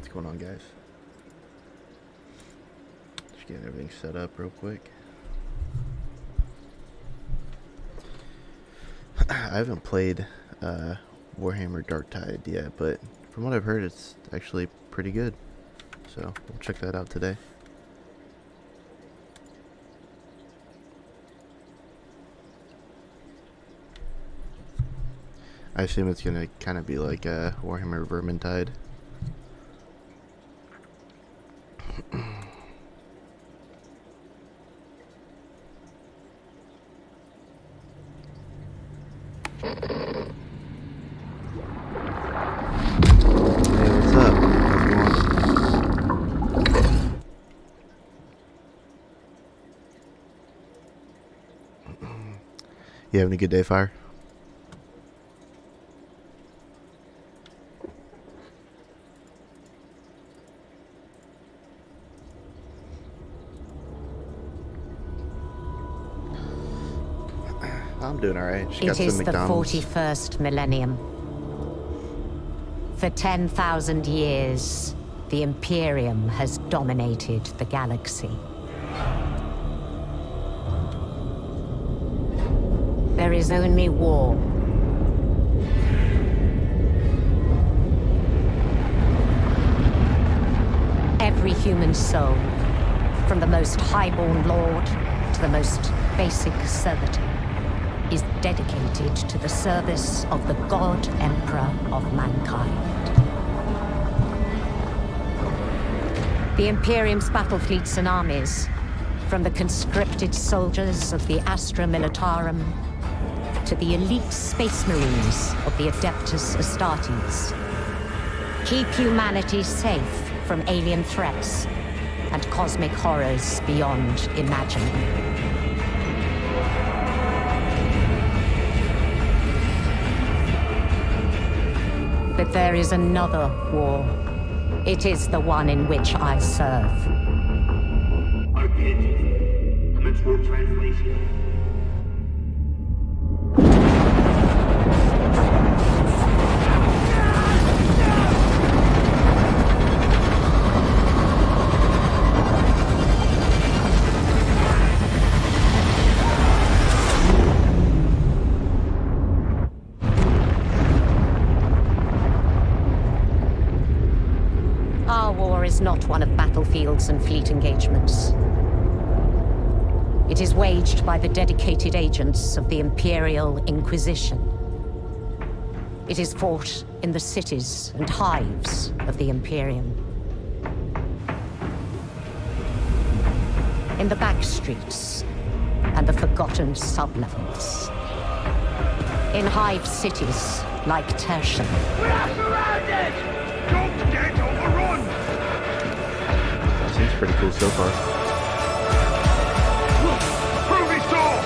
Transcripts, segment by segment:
What's going on, guys? Just getting everything set up real quick. I haven't played Warhammer Darktide yet, but from what I've heard, it's actually pretty good. So we'll check that out today. I assume it's gonna kind of be like Warhammer Vermintide. You having a good day, Fire? I'm doing alright. It is the 41st millennium. For 10,000 years, the Imperium has dominated the galaxy. There is only war. Every human soul, from the most highborn lord to the most basic servitor, is dedicated to the service of the God Emperor of mankind. The Imperium's battle fleets and armies, from the conscripted soldiers of the Astra Militarum to the elite space marines of the Adeptus Astartes, keep humanity safe from alien threats and cosmic horrors beyond imagining. But there is another war. It is the one in which I serve. Archangel, commence war translation. Is not one of battlefields and fleet engagements. It is waged by the dedicated agents of the Imperial Inquisition. It is fought in the cities and hives of the Imperium. In the back streets and the forgotten sublevels. In hive cities like Tertian. We are surrounded! Don't get overrun! Seems pretty cool so far. Prove it all!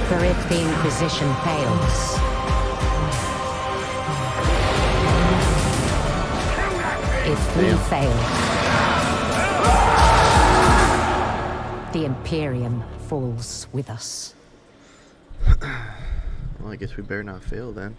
For if the Inquisition fails, if we fail, the Imperium falls with us. Well, I guess we better not fail then.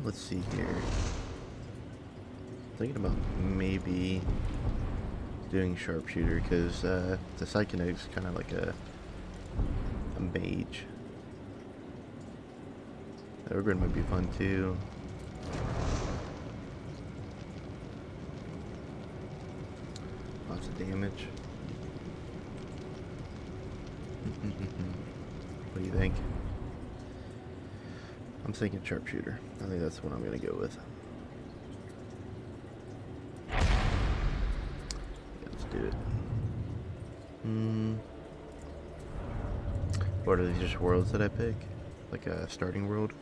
Let's see here. Thinking about maybe doing sharpshooter because the psychonaut's kind of like a mage. The Ogre might be fun too. Lots of damage. What do you think? I'm thinking sharpshooter. I think that's what I'm gonna go with. Let's do it. What are these just worlds that I pick? Like a starting world?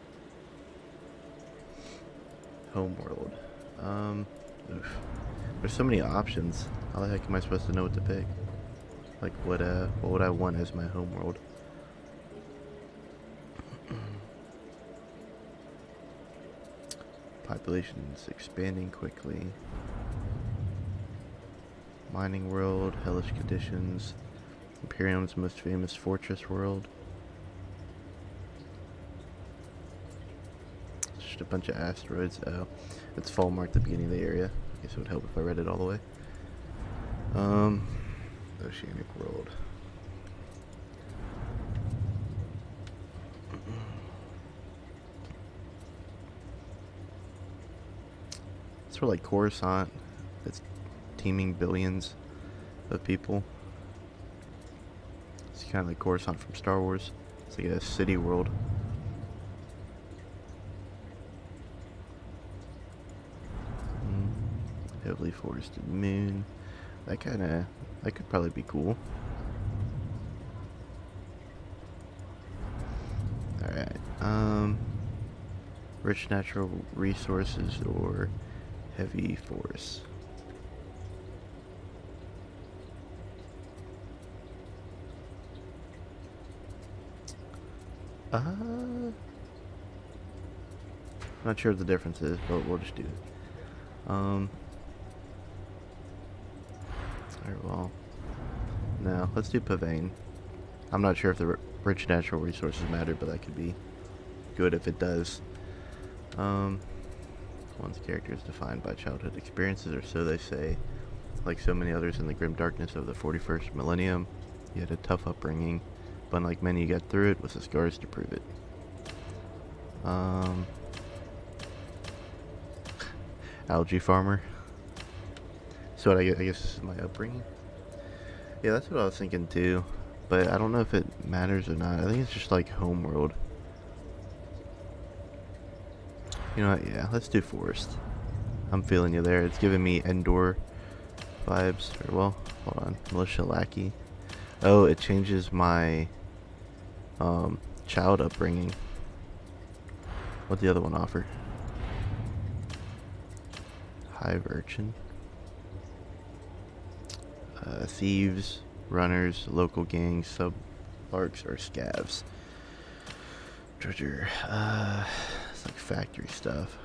Home world. Oof. There's so many options. How the heck am I supposed to know what to pick? Like what would I want as my home world? Population's expanding quickly. Mining world, hellish conditions, Imperium's most famous fortress world. It's just a bunch of asteroids. Oh, it's fall mark at the beginning of the area. I guess it would help if I read it all the way. Oceanic world. It's for like Coruscant. It's teeming billions of people. It's kind of like Coruscant from Star Wars. It's like a city world. Heavily forested moon. That could probably be cool. Alright, rich natural resources or heavy forests. Not sure what the difference is, but we'll just do it. Alright, well, no, let's do Pavane. I'm not sure if the rich natural resources matter, but that could be good if it does. One's character is defined by childhood experiences, or so they say. Like so many others in the grim darkness of the 41st millennium, you had a tough upbringing, but unlike many, you got through it with the scars to prove it. Algae farmer. So I guess this is my upbringing. Yeah, that's what I was thinking too, but I don't know if it matters or not. I think it's just like homeworld. You know what? Yeah, let's do forest. I'm feeling you there. It's giving me Endor vibes. Or, well, hold on. Militia lackey. Oh, it changes my child upbringing. What'd the other one offer? Hive urchin. Thieves, runners, local gangs, sub-larks, or scavs. Treasure. It's like factory stuff.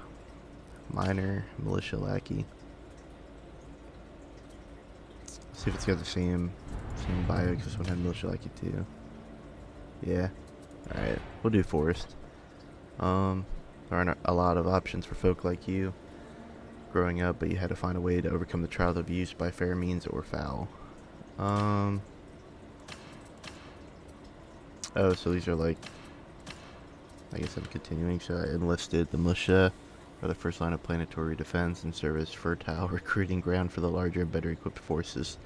Miner, militia lackey. Let's see if it's got the same bio, because this one had militia lackey too. Yeah. Alright, we'll do forest. There aren't a lot of options for folk like you growing up, but you had to find a way to overcome the trials of use by fair means or foul. Oh, so these are like, I guess I'm continuing. So I enlisted the militia for the first line of planetary defense and serve as fertile recruiting ground for the larger and better equipped forces.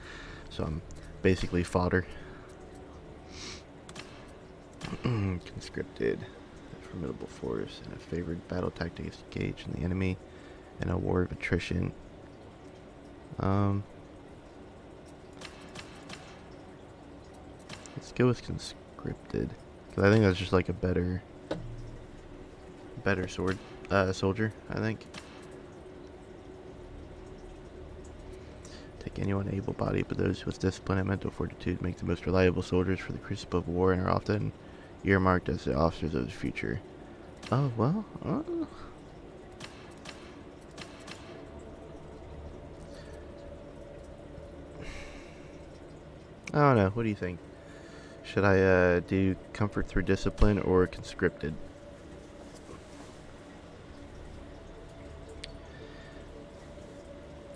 So I'm basically fodder. Conscripted, a formidable force, and a favored battle tactic is to engage in the enemy in a war of attrition. Let's go with conscripted, because I think that's just like a better soldier, I think. Take anyone able-bodied, but those with discipline and mental fortitude make the most reliable soldiers for the crucible of war and are often earmarked as the officers of the future. Oh, well, I don't know. What do you think? Should I do comfort through discipline or conscripted?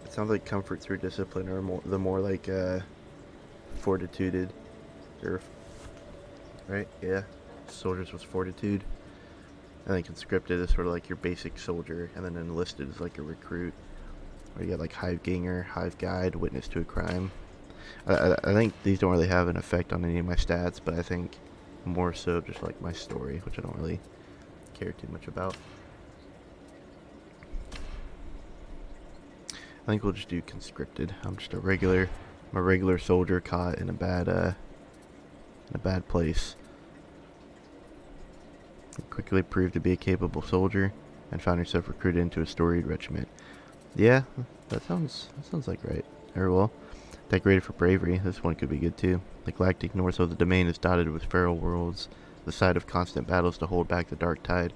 It sounds like comfort through discipline, or the more like fortituded, or right? Yeah, soldiers with fortitude. I think conscripted is sort of like your basic soldier, and then enlisted is like a recruit, where you got like hive ganger, hive guide, witness to a crime. I think these don't really have an effect on any of my stats, but I think more so just like my story, which I don't really care too much about. I think we'll just do conscripted. I'm just a regular soldier caught in a bad place. You quickly proved to be a capable soldier and found yourself recruited into a storied regiment. Yeah, that sounds like right. Very well. Decorated for bravery. This one could be good too. The galactic north of the domain is dotted with feral worlds, the site of constant battles to hold back the Darktide.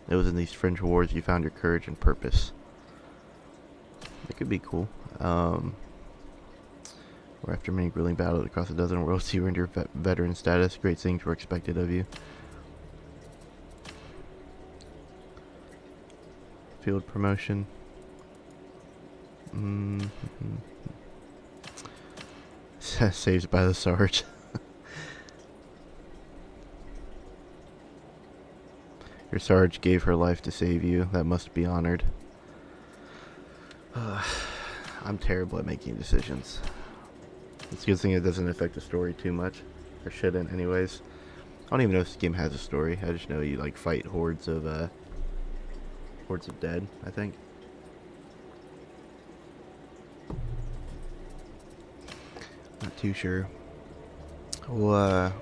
It was in these fringe wars you found your courage and purpose. That could be cool. Or after many grueling battles across a dozen worlds, you earned your veteran status. Great things were expected of you. Field promotion. Saved by the Sarge. Your Sarge gave her life to save you. That must be honored. I'm terrible at making decisions. It's a good thing it doesn't affect the story too much. Or shouldn't anyways. I don't even know if this game has a story. I just know you like fight hordes of dead, I think. Not too sure. We'll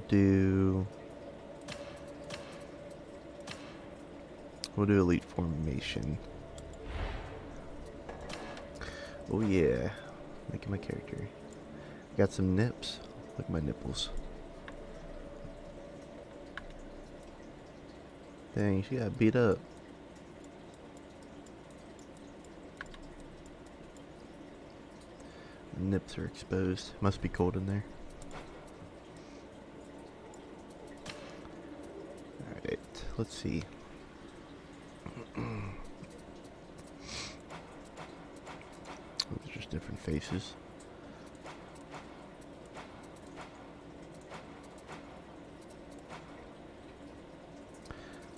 do elite formation. Oh yeah, making my character. Got some nips. Look at my nipples. Dang, she got beat up. Nips are exposed. Must be cold in there. Alright, let's see. Those are just different faces.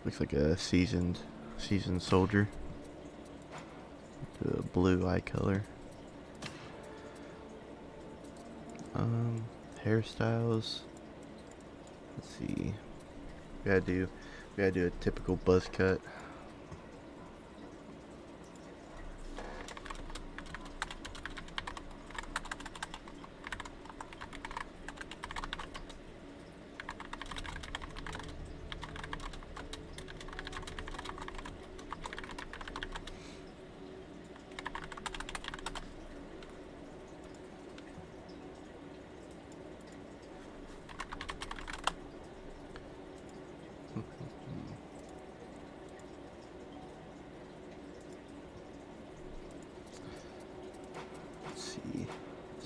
Looks like a seasoned soldier. The blue eye color. Hairstyles. Let's see. We gotta do a typical buzz cut.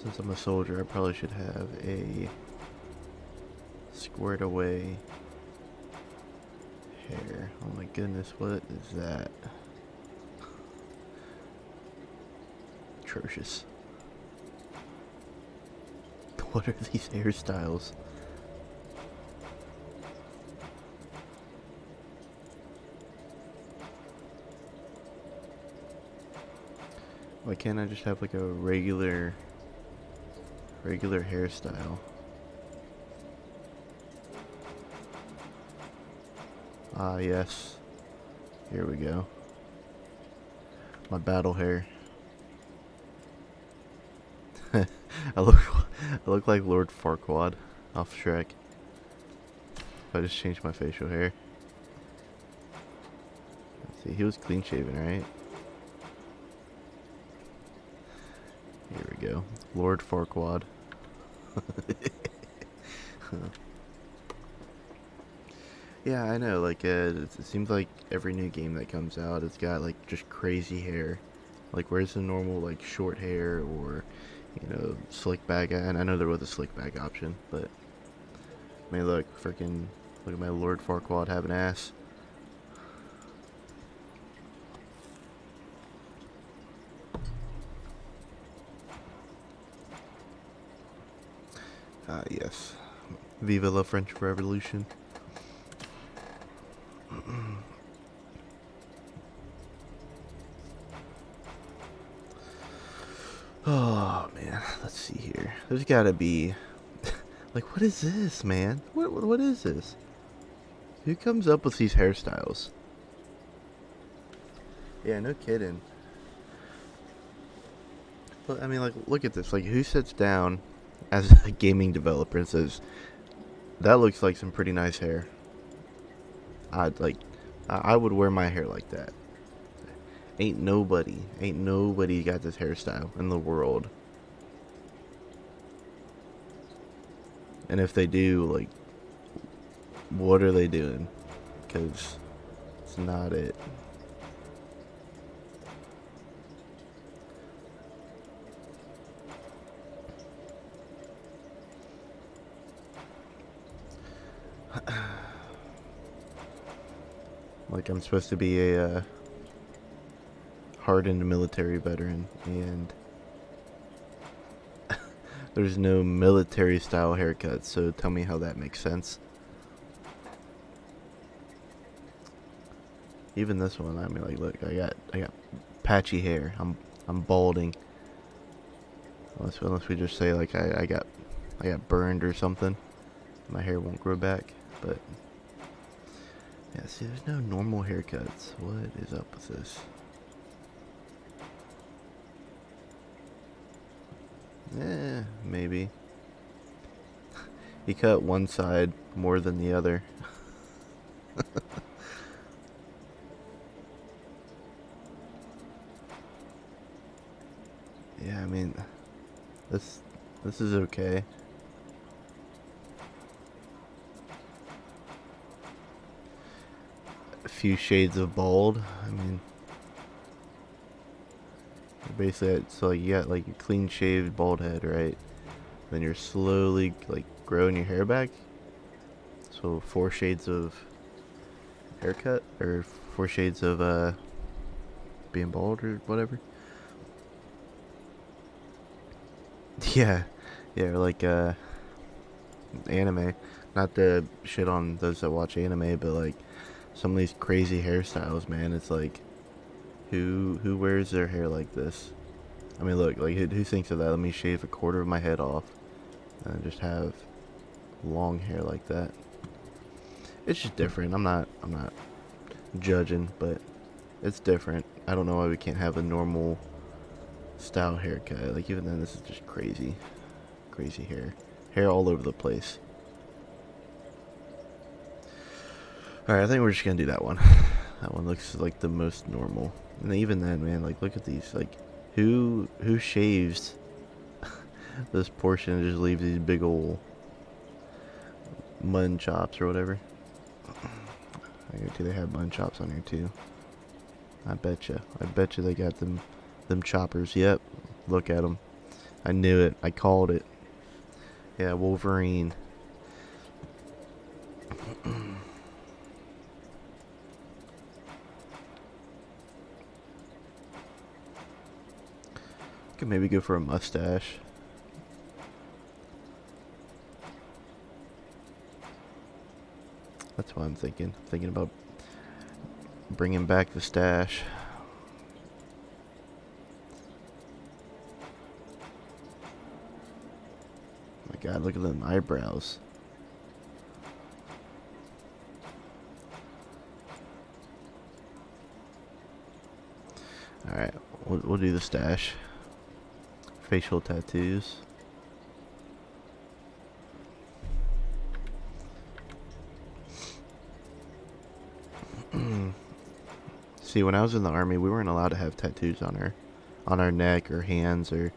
Since I'm a soldier, I probably should have a squared away hair. Oh my goodness, what is that? Atrocious. What are these hairstyles? Why can't I just have like a regular hairstyle? Ah, yes. Here we go. My battle hair. I look like Lord Farquaad off Shrek. If I just changed my facial hair. Let's see, he was clean shaven, right? Here we go. Lord Farquaad. Yeah, I know, like, it seems like every new game that comes out, it's got, like, just crazy hair. Like, where's the normal, like, short hair or, you know, slick back? And I know there was a slick back option, but, I mean, look at my Lord Farquaad having ass. Ah, yes. Viva la French Revolution. Oh, man. Let's see here. There's gotta be... like, what is this, man? What is this? Who comes up with these hairstyles? Yeah, no kidding. But, I mean, like, look at this. Like, who sits down as a gaming developer and says, that looks like some pretty nice hair. I would wear my hair like that. Ain't nobody got this hairstyle in the world. And if they do, like, what are they doing? Because it's not it. Like, I'm supposed to be a hardened military veteran, and there's no military style haircut, so tell me how that makes sense. Even this one, I mean, like, look, I got patchy hair. I'm balding. Unless we just say like I got burned or something. My hair won't grow back, but yeah, see, there's no normal haircuts. What is up with this? Eh, maybe. He cut one side more than the other. Yeah, I mean, this is okay. A few shades of bald. I mean, basically, it's like you got like a clean shaved bald head, right? Then you're slowly like growing your hair back. So 4 shades of haircut, or 4 shades of being bald or whatever. Yeah, like anime. Not to shit on those that watch anime, but like some of these crazy hairstyles, man. It's like, who wears their hair like this? I mean, look, like who thinks of that? Let me shave a quarter of my head off and just have long hair like that. It's just different. I'm not judging, but it's different. I don't know why we can't have a normal style haircut. Like, even then, this is just crazy hair all over the place. Alright, I think we're just gonna do that one. That one looks like the most normal. And even then, man, like, look at these. Like, who shaves this portion and just leaves these big old mutton chops or whatever? I guarantee they have mutton chops on here too. I bet you they got them choppers. Yep, look at them. I knew it. I called it. Yeah, Wolverine. Could maybe go for a mustache. That's what I'm thinking. Thinking about bringing back the stash. Oh my God, look at them eyebrows. Alright, we'll do the stash. Facial tattoos. See, when I was in the army, we weren't allowed to have tattoos on our neck or hands or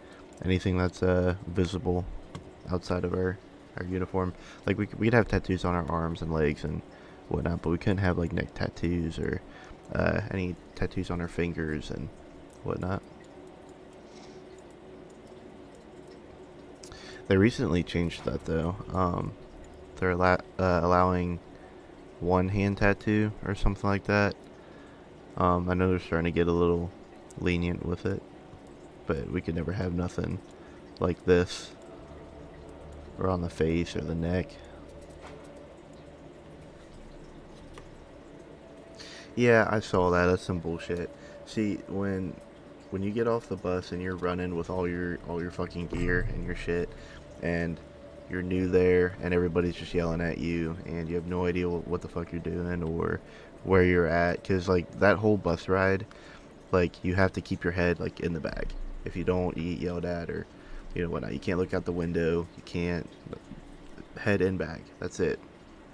anything that's visible outside of our uniform. Like, we could have tattoos on our arms and legs and whatnot, but we couldn't have like neck tattoos or any tattoos on our fingers and whatnot. They recently changed that though. They're allowing one hand tattoo or something like that. I know they're starting to get a little lenient with it, but we could never have nothing like this, or on the face or the neck. Yeah, I saw that. That's some bullshit. See, when you get off the bus and you're running with all your fucking gear and your shit, and you're new there and everybody's just yelling at you and you have no idea what the fuck you're doing or where you're at, because like that whole bus ride, like, you have to keep your head like in the bag. If you don't, you get yelled at or whatnot. You can't look out the window, you can't, head in bag, that's it.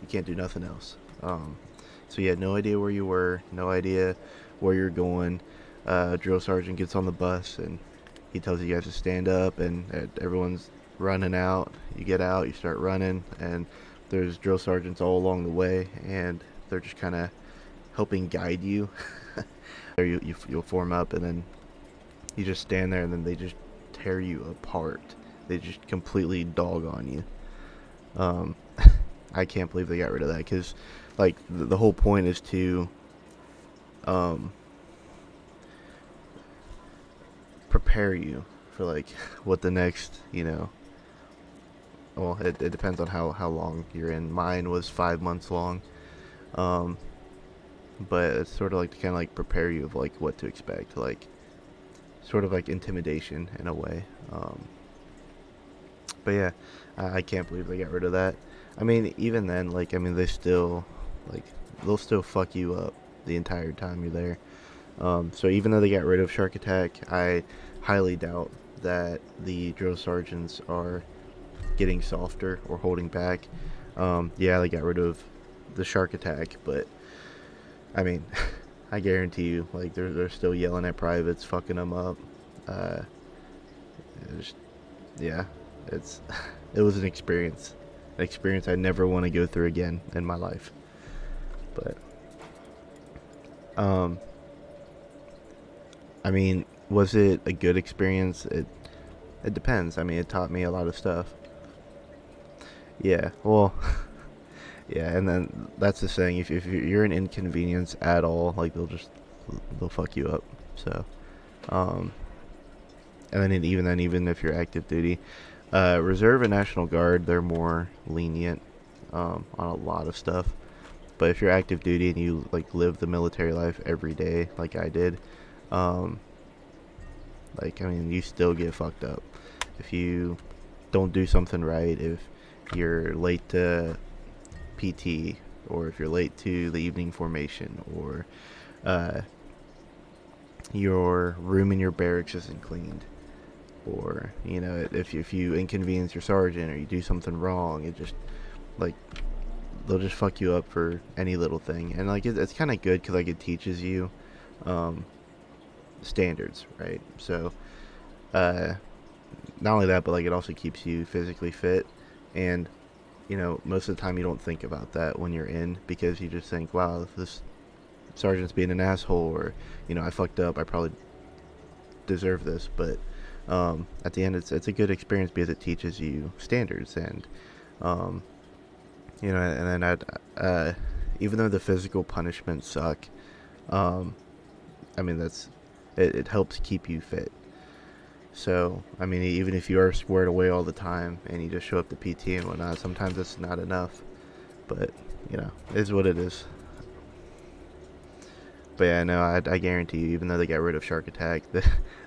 You can't do nothing else. So you had no idea where you were, no idea where you're going. drill sergeant gets on the bus and he tells you guys to stand up, and everyone's running out. You get out, you start running, and there's drill sergeants all along the way, and they're just kind of helping guide you. Or you'll form up, and then you just stand there, and then they just tear you apart. They just completely dog on you. I can't believe they got rid of that, because like the whole point is to prepare you for like what the next, well, it depends on how long you're in. Mine was 5 months long, but it's sort of like to kind of like prepare you of like what to expect, like sort of like intimidation in a way. But yeah, I can't believe they got rid of that. I mean, even then, like, I mean, they'll still fuck you up the entire time you're there. So even though they got rid of Shark Attack, I highly doubt that the drill sergeants are getting softer or holding back. Yeah, they got rid of the Shark Attack, but I mean, I guarantee you, like, they're still yelling at privates, fucking them up. Yeah, it was an experience I never want to go through again in my life. But I mean, was it a good experience? It depends. I mean, it taught me a lot of stuff. Yeah, well, yeah, and then that's the thing. If you're an inconvenience at all, like, they'll fuck you up. So, and then even if you're active duty, reserve and National Guard, they're more lenient on a lot of stuff. But if you're active duty and you like live the military life every day, like I did, like, I mean, you still get fucked up if you don't do something right. If you're late to PT, or if you're late to the evening formation, or your room in your barracks isn't cleaned, or if you inconvenience your sergeant or you do something wrong, it just, like, they'll just fuck you up for any little thing. And like it's kind of good because like it teaches you standards, right? So not only that, but like it also keeps you physically fit. And most of the time you don't think about that when you're in, because you just think, wow, this sergeant's being an asshole, or I fucked up, I probably deserve this. But at the end, it's a good experience because it teaches you standards. And and then even though the physical punishments suck, I mean, it helps keep you fit. So, I mean, even if you are squared away all the time and you just show up to PT and whatnot, sometimes it's not enough. But, it is what it is. But yeah, no, I guarantee you, even though they got rid of Shark Attack,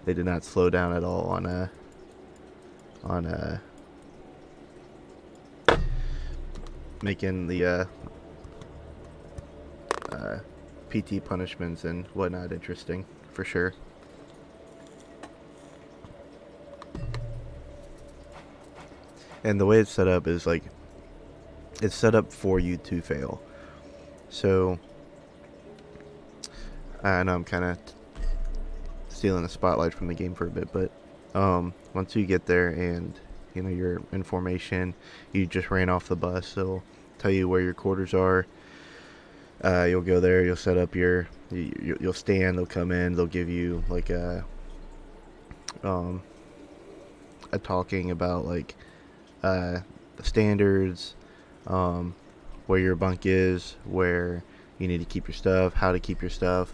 they did not slow down at all on making the PT punishments and whatnot interesting, for sure. And the way it's set up is like, it's set up for you to fail. So I know I'm kind of stealing the spotlight from the game for a bit, but once you get there and you're in formation, you just ran off the bus, they'll tell you where your quarters are. You'll go there, you'll set up you'll stand, they'll come in, they'll give you like a talking about like the standards, where your bunk is, where you need to keep your stuff, how to keep your stuff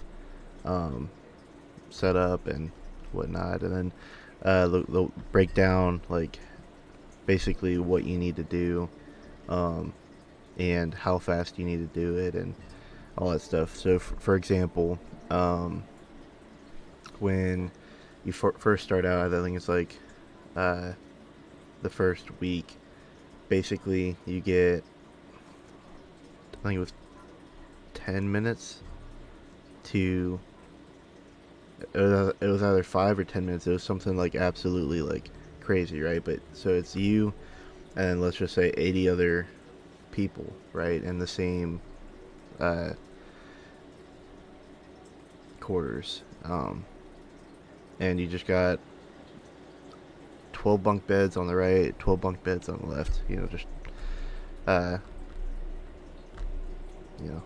set up and whatnot. And then they'll break down like basically what you need to do, and how fast you need to do it and all that stuff. So for example, when you first start out, I think it's like the first week, basically you get, I think it was 10 minutes to, it was either 5 or 10 minutes. It was something like absolutely like crazy, right? But so it's you and let's just say 80 other people, right, in the same quarters. and you just got 12 bunk beds on the right, 12 bunk beds on the left. You know, just you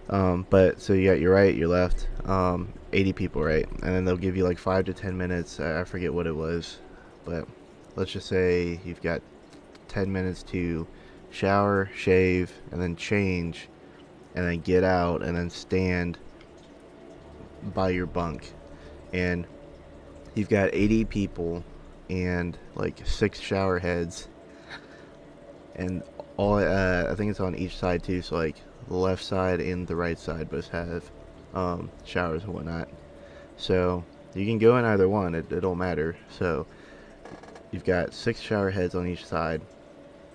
know. But so you got your right, your left, 80 people, right? And then they'll give you like 5 to 10 minutes. I forget what it was, but let's just say you've got 10 minutes to shower, shave, and then change, and then get out, and then stand by your bunk. And you've got 80 people and like 6 shower heads, and all I think it's on each side too, so like the left side and the right side both have showers and whatnot, so you can go in either one. It don't matter. So you've got 6 shower heads on each side,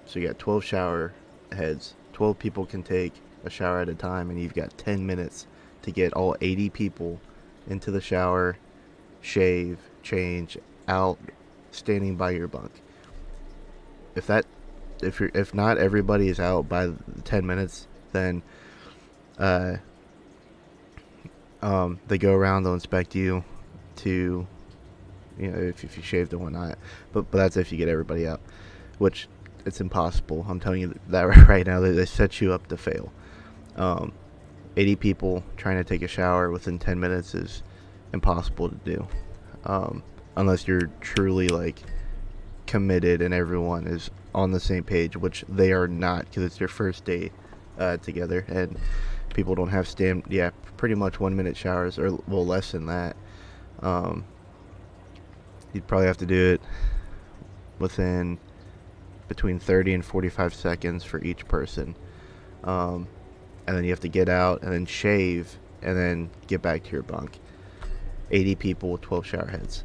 so you got 12 shower heads. 12 people can take a shower at a time, and you've got 10 minutes to get all 80 people into the shower, shave, change, out, standing by your bunk. If not everybody is out by the 10 minutes, then they go around, they'll inspect you to, you know, if you shaved and whatnot. But that's if you get everybody out, which it's impossible. I'm telling you that right now. They set you up to fail. 80 people trying to take a shower within 10 minutes is impossible to do, unless you're truly like committed and everyone is on the same page, which they are not, because it's your first day together, and people don't have pretty much 1 minute showers, or well, less than that. You'd probably have to do it within between 30 and 45 seconds for each person, and then you have to get out and then shave and then get back to your bunk. 80 people with 12 shower heads.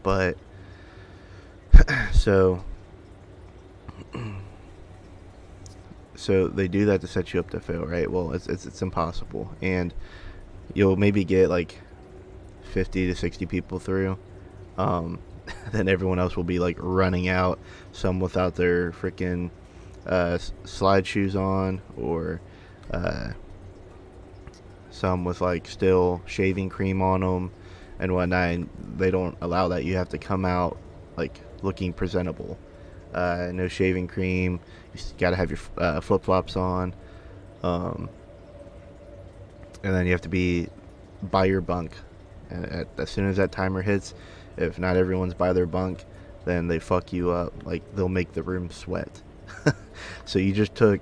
But so they do that to set you up to fail, right? Well, it's impossible, and you'll maybe get like 50 to 60 people through. Then everyone else will be like running out, some without their freaking slide shoes on, or some with like still shaving cream on them and whatnot, and they don't allow that. You have to come out like looking presentable. No shaving cream. You gotta have your flip-flops on, and then you have to be by your bunk. And as soon as that timer hits, if not everyone's by their bunk, then they fuck you up. Like, they'll make the room sweat. So you just took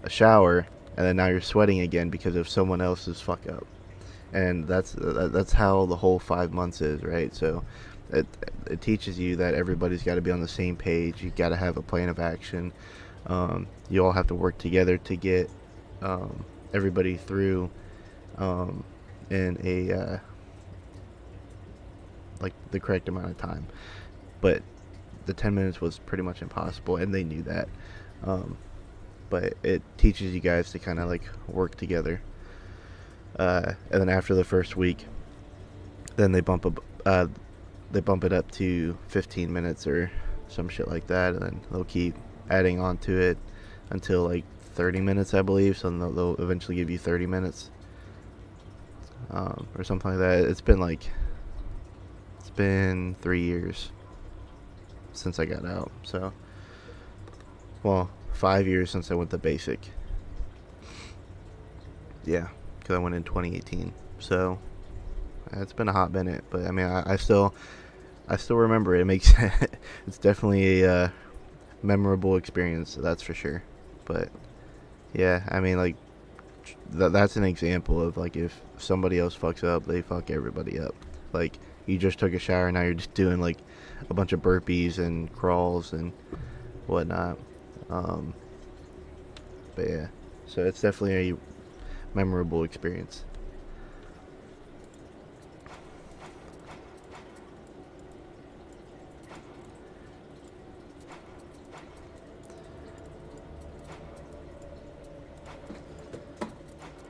a shower, and then now you're sweating again because of someone else's fuck up. And that's how the whole 5 months is, right? So it teaches you that everybody's got to be on the same page. You got to have a plan of action. You all have to work together to get everybody through in a like the correct amount of time. But the 10 minutes was pretty much impossible, and they knew that. But it teaches you guys to kind of like work together. And then after the first week, then they bump it up to 15 minutes or some shit like that, and then they'll keep adding on to it until like 30 minutes, I believe. So they'll eventually give you 30 minutes or something like that. It's been 3 years since I got out. So, well, 5 years since I went to basic. Yeah, because I went in 2018. So it's been a hot minute, but I mean, I still remember it. It makes it's definitely a memorable experience, that's for sure. But yeah, I mean, like that's an example of like, if somebody else fucks up, they fuck everybody up. Like, you just took a shower, now you're just doing like a bunch of burpees and crawls and whatnot. But yeah, so it's definitely a memorable experience.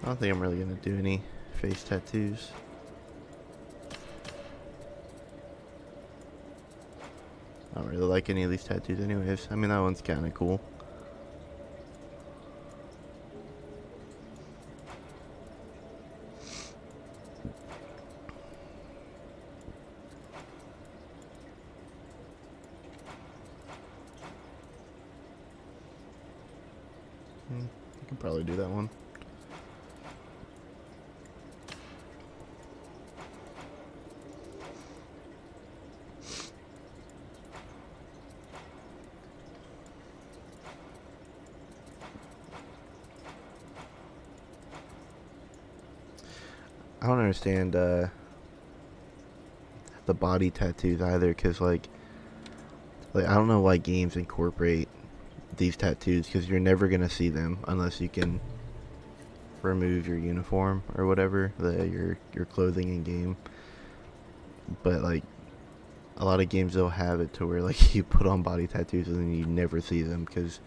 I don't think I'm really gonna do any face tattoos. I don't really like any of these tattoos anyways. I mean, that one's kind of cool. probably do that one. I don't understand the body tattoos either, because like I don't know why games incorporate these tattoos, because you're never gonna see them unless you can remove your uniform or whatever, your clothing in game. But like a lot of games, they'll have it to where like you put on body tattoos and then you never see them, because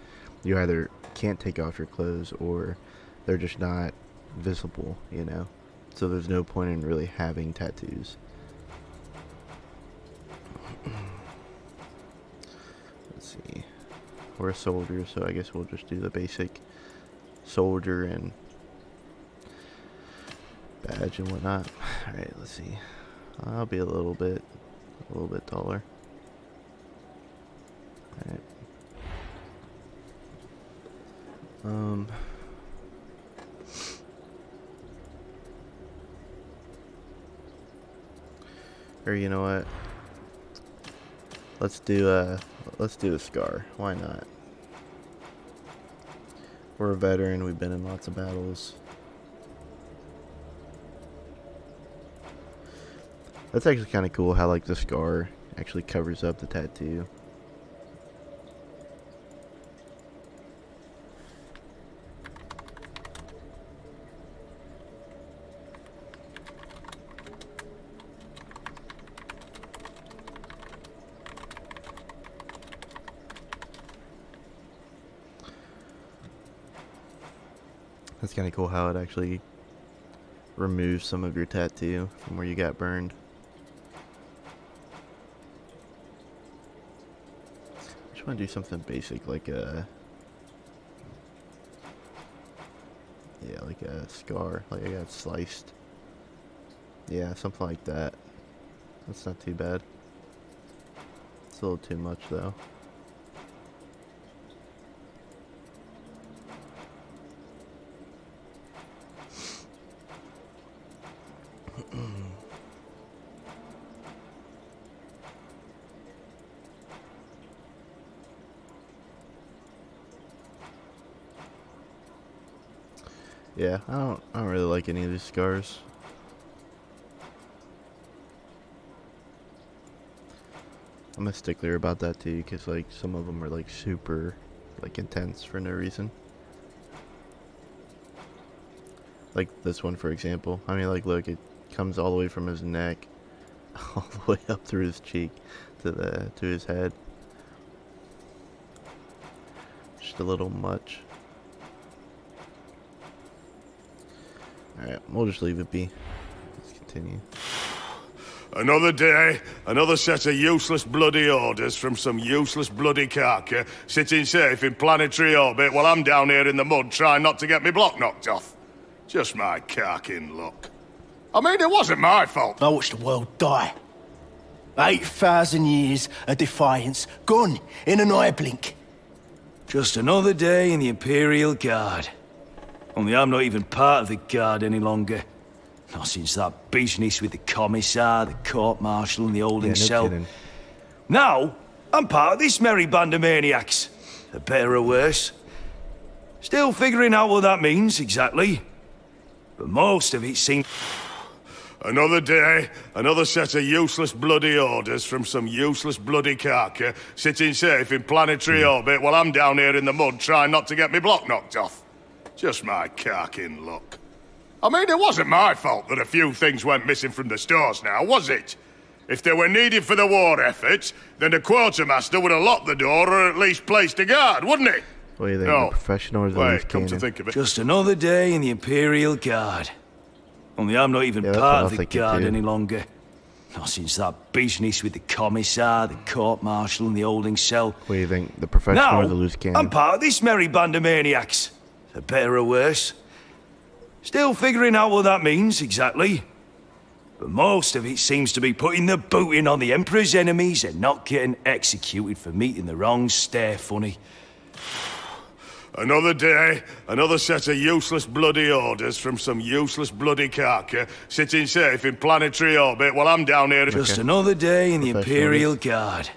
you either can't take off your clothes or they're just not visible, you know. So there's no point in really having tattoos. Let's see. We're a soldier, so I guess we'll just do the basic soldier and badge and whatnot. Alright, let's see. I'll be a little bit taller. Alright. Or you know what? Let's do a scar. Why not? We're a veteran. We've been in lots of battles. That's actually kind of cool how like the scar actually covers up the tattoo. That's kind of cool how it actually removes some of your tattoo from where you got burned. I just want to do something basic like a scar, like I got sliced. Yeah, something like that. That's not too bad. It's a little too much though. Yeah, I don't really like any of these scars. I'm a stickler about that too, because like some of them are like super like intense for no reason. Like this one, for example. I mean, like, look, it comes all the way from his neck all the way up through his cheek to his head. Just a little much. Alright, we'll just leave it be. Let's continue. Another day, another set of useless bloody orders from some useless bloody carcass sitting safe in planetary orbit while I'm down here in the mud trying not to get me block knocked off. Just my carking luck. I mean, it wasn't my fault. I watched the world die. 8,000 years of defiance, gone in an eye blink. Just another day in the Imperial Guard. Only I'm not even part of the Guard any longer. Not since that business with the Commissar, the Court-Martial, and the holding cell. Kidding. Now, I'm part of this merry band of maniacs. For better or worse. Still figuring out what that means, exactly. But most of it seems... Another day, another set of useless bloody orders from some useless bloody carcass sitting safe in planetary orbit while I'm down here in the mud trying not to get me block knocked off. Just my carking luck. I mean, it wasn't my fault that a few things went missing from the stores now, was it? If they were needed for the war effort, then the quartermaster would have locked the door or at least placed a guard, wouldn't he? What do you think, the professional or the loose Wait, come to cannon? think of it. Just another day in the Imperial Guard. Only I'm not even Yeah, that's part what I of was the thinking Guard too. any longer. Not since that business with the Commissar, the Court-Martial, and the holding cell. What do you think, the professional Now, or the loose cannon? I'm part of this merry band of maniacs. For better or worse. Still figuring out what that means, exactly. But most of it seems to be putting the boot in on the Emperor's enemies and not getting executed for meeting the wrong stair funny. Another day, another set of useless bloody orders from some useless bloody carcass sitting safe in planetary orbit while I'm down here. Just another day in the Imperial Guard.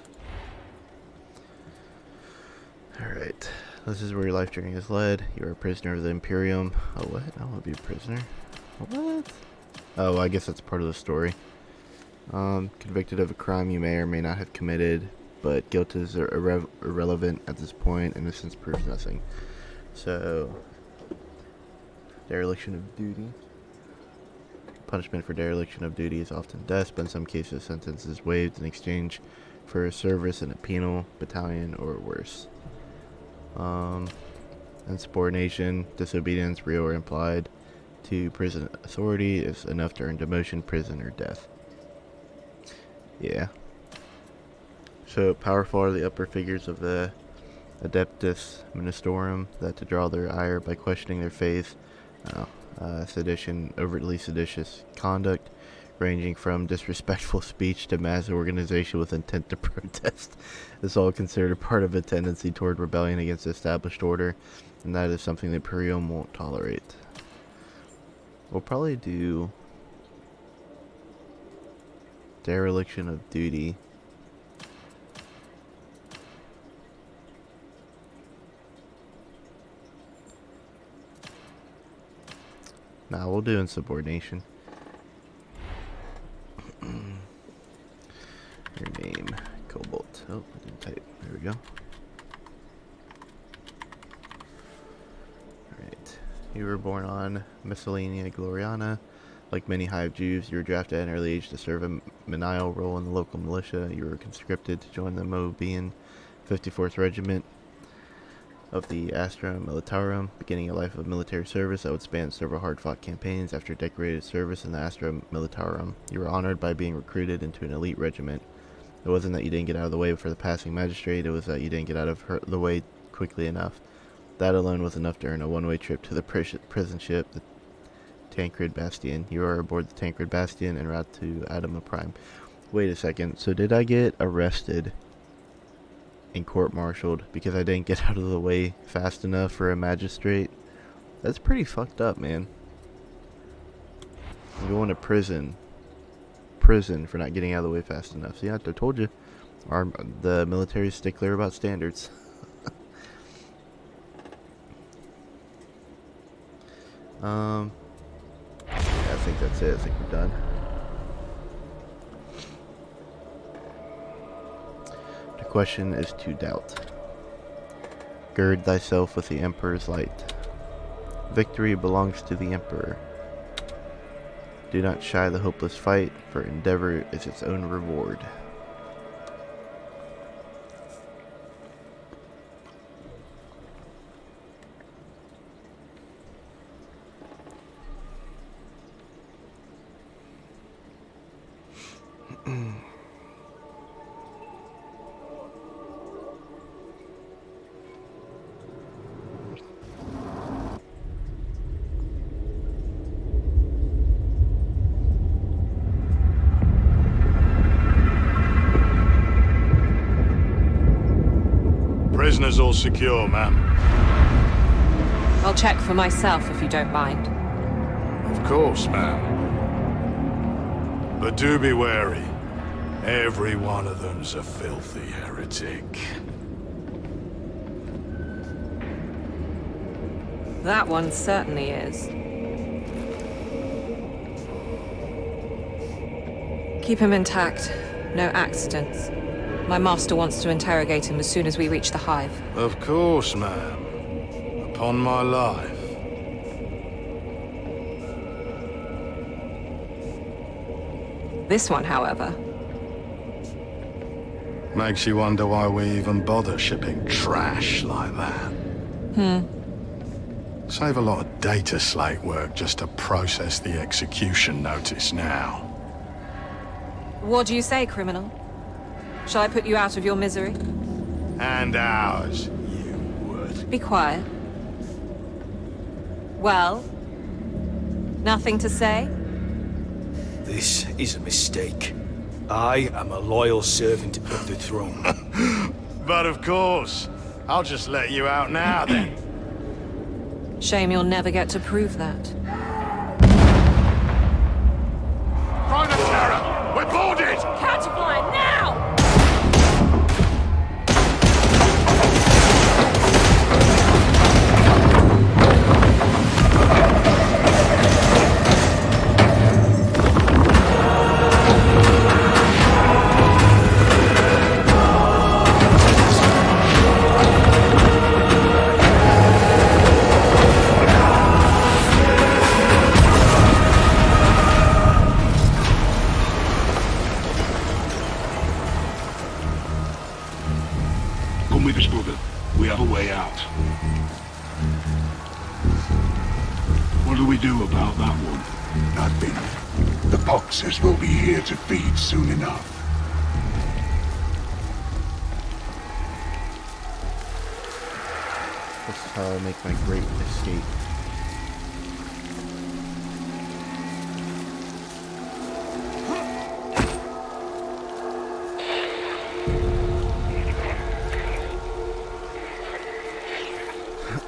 Alright. This is where your life journey is led. You are a prisoner of the Imperium. Oh, what? I want to be a prisoner. What? Oh, I guess that's part of the story. Convicted of a crime you may or may not have committed, but guilt is irrelevant at this point. Innocence proves nothing. So, dereliction of duty. Punishment for dereliction of duty is often death, but in some cases, sentence is waived in exchange for service in a penal battalion or worse. Insubordination, disobedience, real or implied, to prison authority is enough to earn demotion, prison, or death. Yeah. So powerful are the upper figures of the Adeptus Ministorum that to draw their ire by questioning their faith. Sedition, overtly seditious conduct, ranging from disrespectful speech to mass organization with intent to protest, is all considered a part of a tendency toward rebellion against the established order, and that is something the Imperium won't tolerate. We'll probably do dereliction of duty. Nah, we'll do insubordination. Your name, Cobalt. Oh, I didn't type. There we go. Alright. You were born on Miscellanea Gloriana. Like many Hive Jews, you were drafted at an early age to serve a menial role in the local militia. You were conscripted to join the Mobian 54th Regiment of the Astra Militarum, beginning a life of military service that would span several hard-fought campaigns. After decorated service in the Astra Militarum, you were honored by being recruited into an elite regiment. It wasn't that you didn't get out of the way for the passing magistrate, it was that you didn't get out of the way quickly enough. That alone was enough to earn a one-way trip to the prison ship, the Tancred Bastion. You are aboard the Tancred Bastion en route to Adama Prime. Wait a second, so did I get arrested and court-martialed because I didn't get out of the way fast enough for a magistrate? That's pretty fucked up, man. I'm going to prison for not getting out of the way fast enough. See, I told you, the military stickler about standards. Yeah, I think that's it. I think we're done. The question is to doubt. Gird thyself with the Emperor's light. Victory belongs to the Emperor. Do not shy the hopeless fight, for endeavor is its own reward. Prisoners all secure, ma'am. I'll check for myself if you don't mind. Of course, ma'am. But do be wary. Every one of them's a filthy heretic. That one certainly is. Keep him intact. No accidents. My master wants to interrogate him as soon as we reach the Hive. Of course, ma'am. Upon my life. This one, however, Makes you wonder why we even bother shipping trash like that. Save a lot of data slate work just to process the execution notice now. what do you say, criminal? Shall I put you out of your misery? And ours, you would. Be quiet. Well? Nothing to say? This is a mistake. I am a loyal servant of the throne. But of course, I'll just let you out now then. Shame you'll never get to prove that. Prime of Terror! We're boarded! Counterfire now! Come with us, brother. We have a way out. What do we do about that one? Nothing. The boxers will be here to feed soon enough. This is how I make my great escape.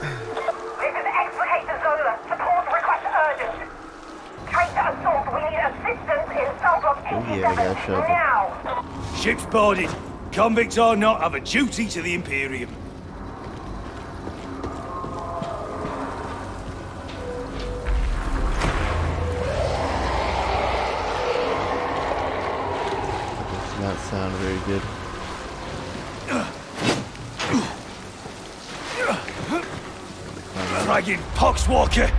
This is Explicator Zola. Support request urgent. Traitor assault. We need assistance in cell block Oh yeah, I got a 87 shovel. now. Ship's boarded. Convicts or not, have a duty to the Imperium. Does not sound very good. Dragging Poxwalker.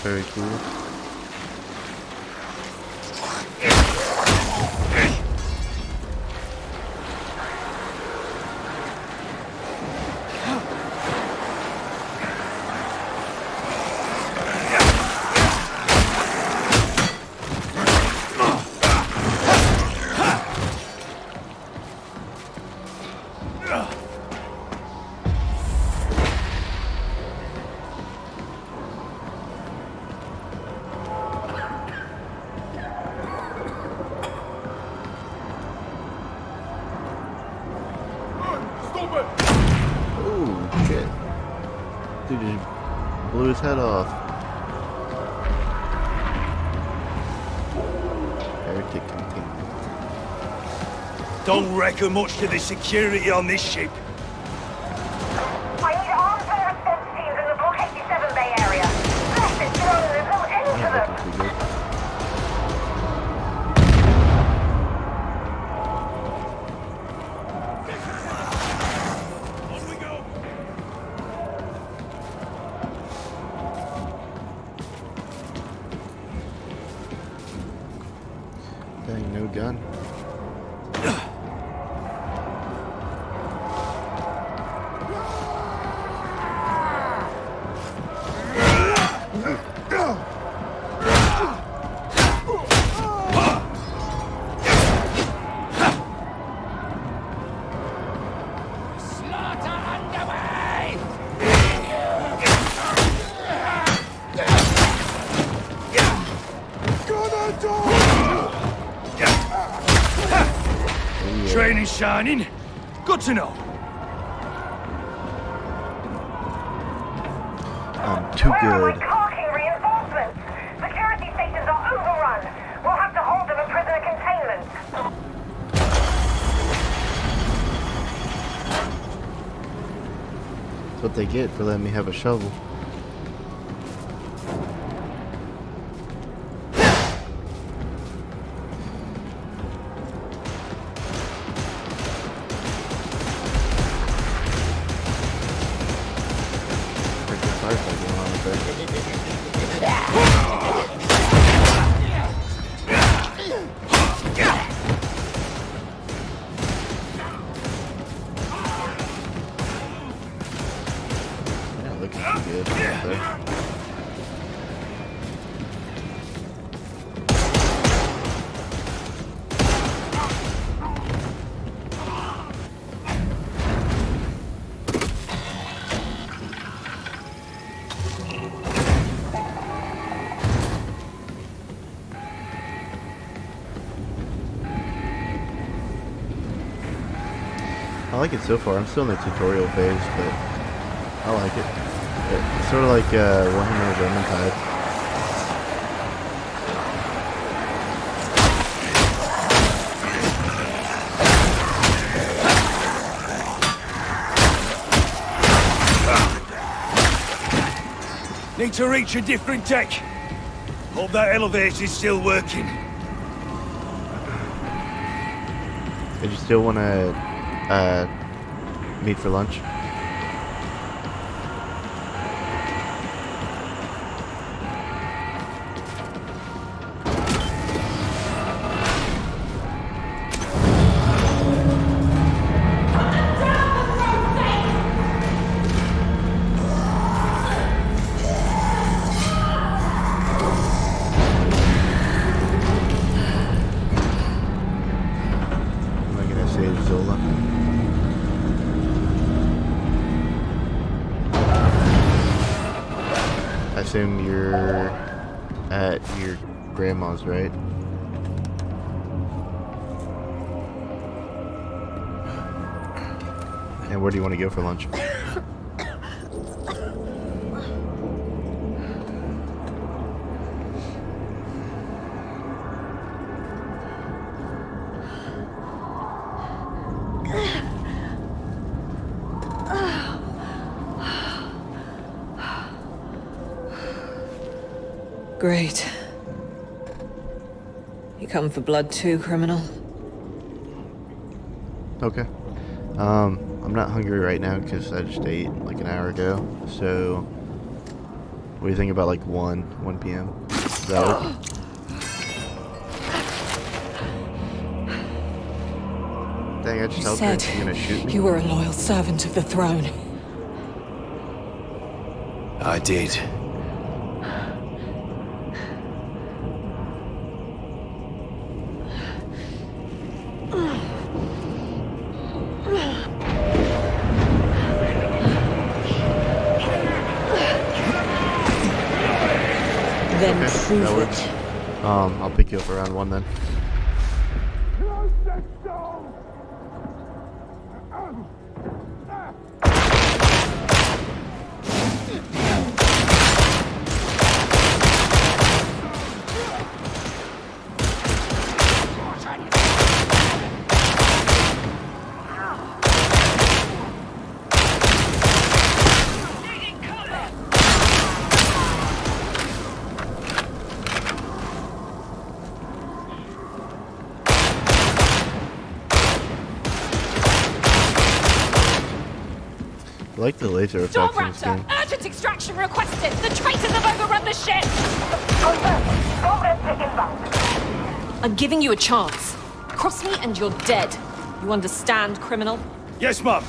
Very cool. Oh shit. Dude just blew his head off. Heretic containment. Don't reckon much to the security on this ship. I need arms and response teams in the Block 87 Bay area. Bless it, you know, there's no end to Not them. looking too good. Dang, no gun. Train is shining. Good to know. I'm too Where are good. my parking reinforcements? Security stations are overrun. We'll have to hold them in prisoner containment. That's what they get for letting me have a shovel. Freaking firefight going on up there. Not looking too good up there. like it so far. I'm still in the tutorial phase, but I like it. It's sort of like Warhammer Darktide. Need to reach a different deck. Hope that elevator's still working. Did you still want to meet for lunch? I assume you're at your grandma's, right? And where do you want to go for lunch? Great. You come for blood too, criminal? Okay. I'm not hungry right now because I just ate like an hour ago. So, what do you think about like 1 p.m.? Does that work? Dang, I just You helped her. said You're gonna shoot me? you were a loyal servant of the throne. I did. Then Okay, prove that works. it. I'll pick you up around 1 then. I like the laser effects in this game. Urgent extraction requested! The traitors have overrun the ship! Confirmed. Progress to inbound. I'm giving you a chance. Cross me and you're dead. You understand, criminal? Yes, Mum.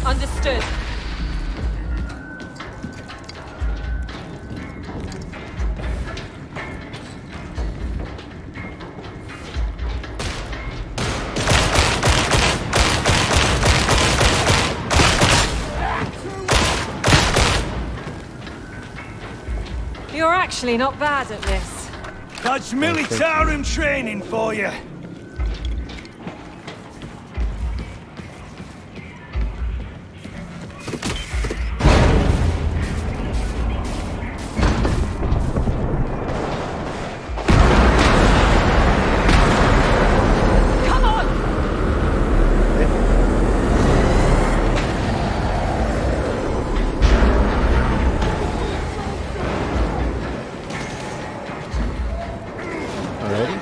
Understood. You're actually not bad at this. That's militarum training for you. Come on! Already?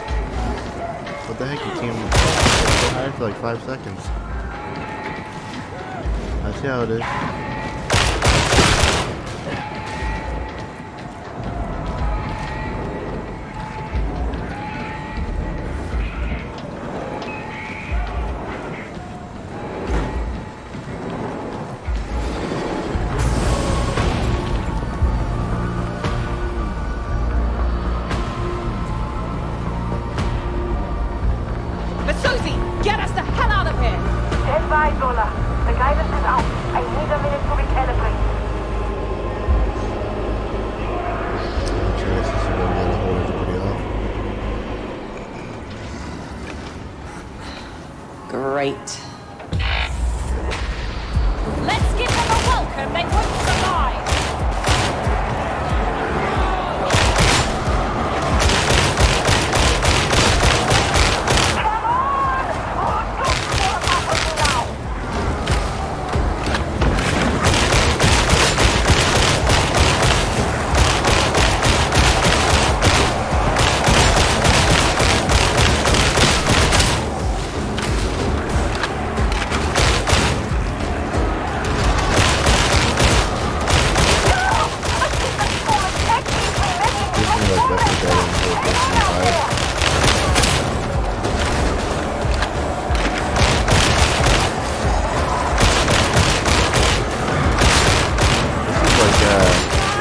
What the heck? You team so high for like 5 seconds. I see how it is. Great. Let's give them a welcome they wouldn't survive! Come on! Oh, don't fall apart now!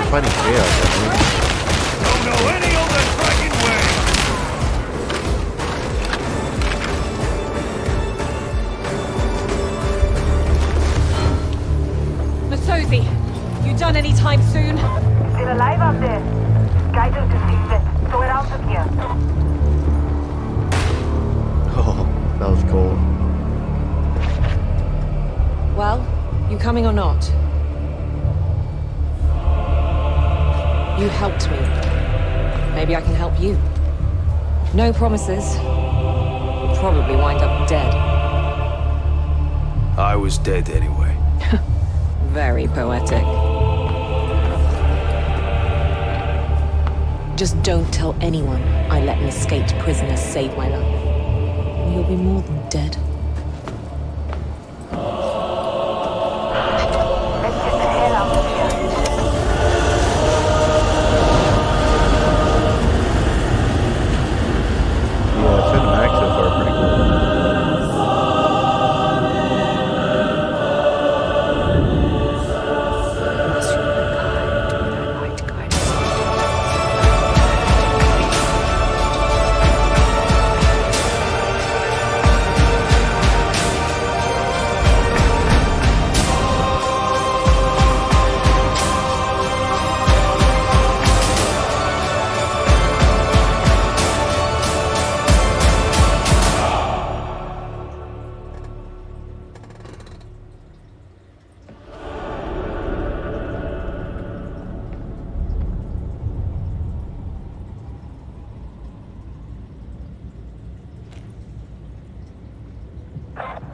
Fighting chaos, I think. Don't know any other dragon way! Masozi, you done any time soon? Still alive out there. Guidance is decent, so we're out of here. Oh, that was cool. Well, you coming or not? You helped me. Maybe I can help you. No promises. You'll probably wind up dead. I was dead anyway. Very poetic. Just don't tell anyone I let an escaped prisoner save my life. You'll be more than dead. Let's get the hell out of here. Yeah, cinematics so far are pretty cool.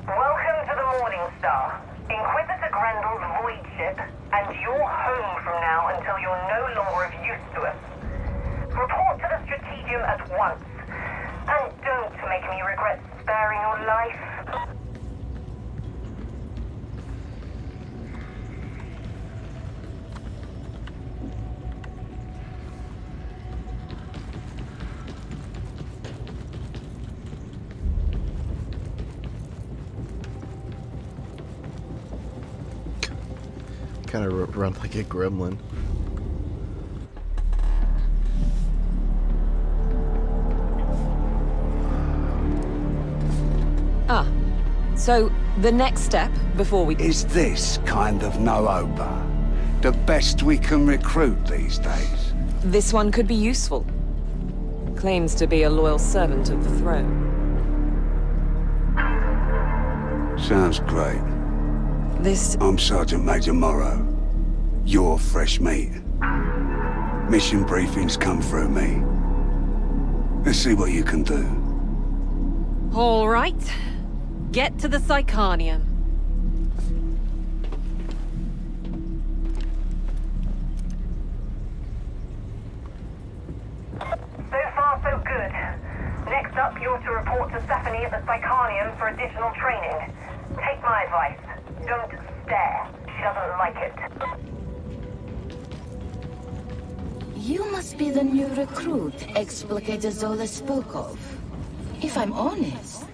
Welcome to the Morning Star, Inquisitor Grendel's void ship, and you're home from now until you're no longer of use to us. Report to the Strategium at once, and don't make me regret sparing your life. Kind of run like a gremlin. Ah, so the next step before we... Is this kind of no-oba the best we can recruit these days? This one could be useful. Claims to be a loyal servant of the throne. Sounds great. This... I'm Sergeant Major Morrow. You're fresh meat. Mission briefings come through me. Let's see what you can do. All right. Get to the Psychanium. So far, so good. Next up, you're to report to Stephanie at the Psychanium for additional training. Take my advice. Don't stare. She doesn't like it. You must be the new recruit Explicator Zola spoke of. If I'm honest,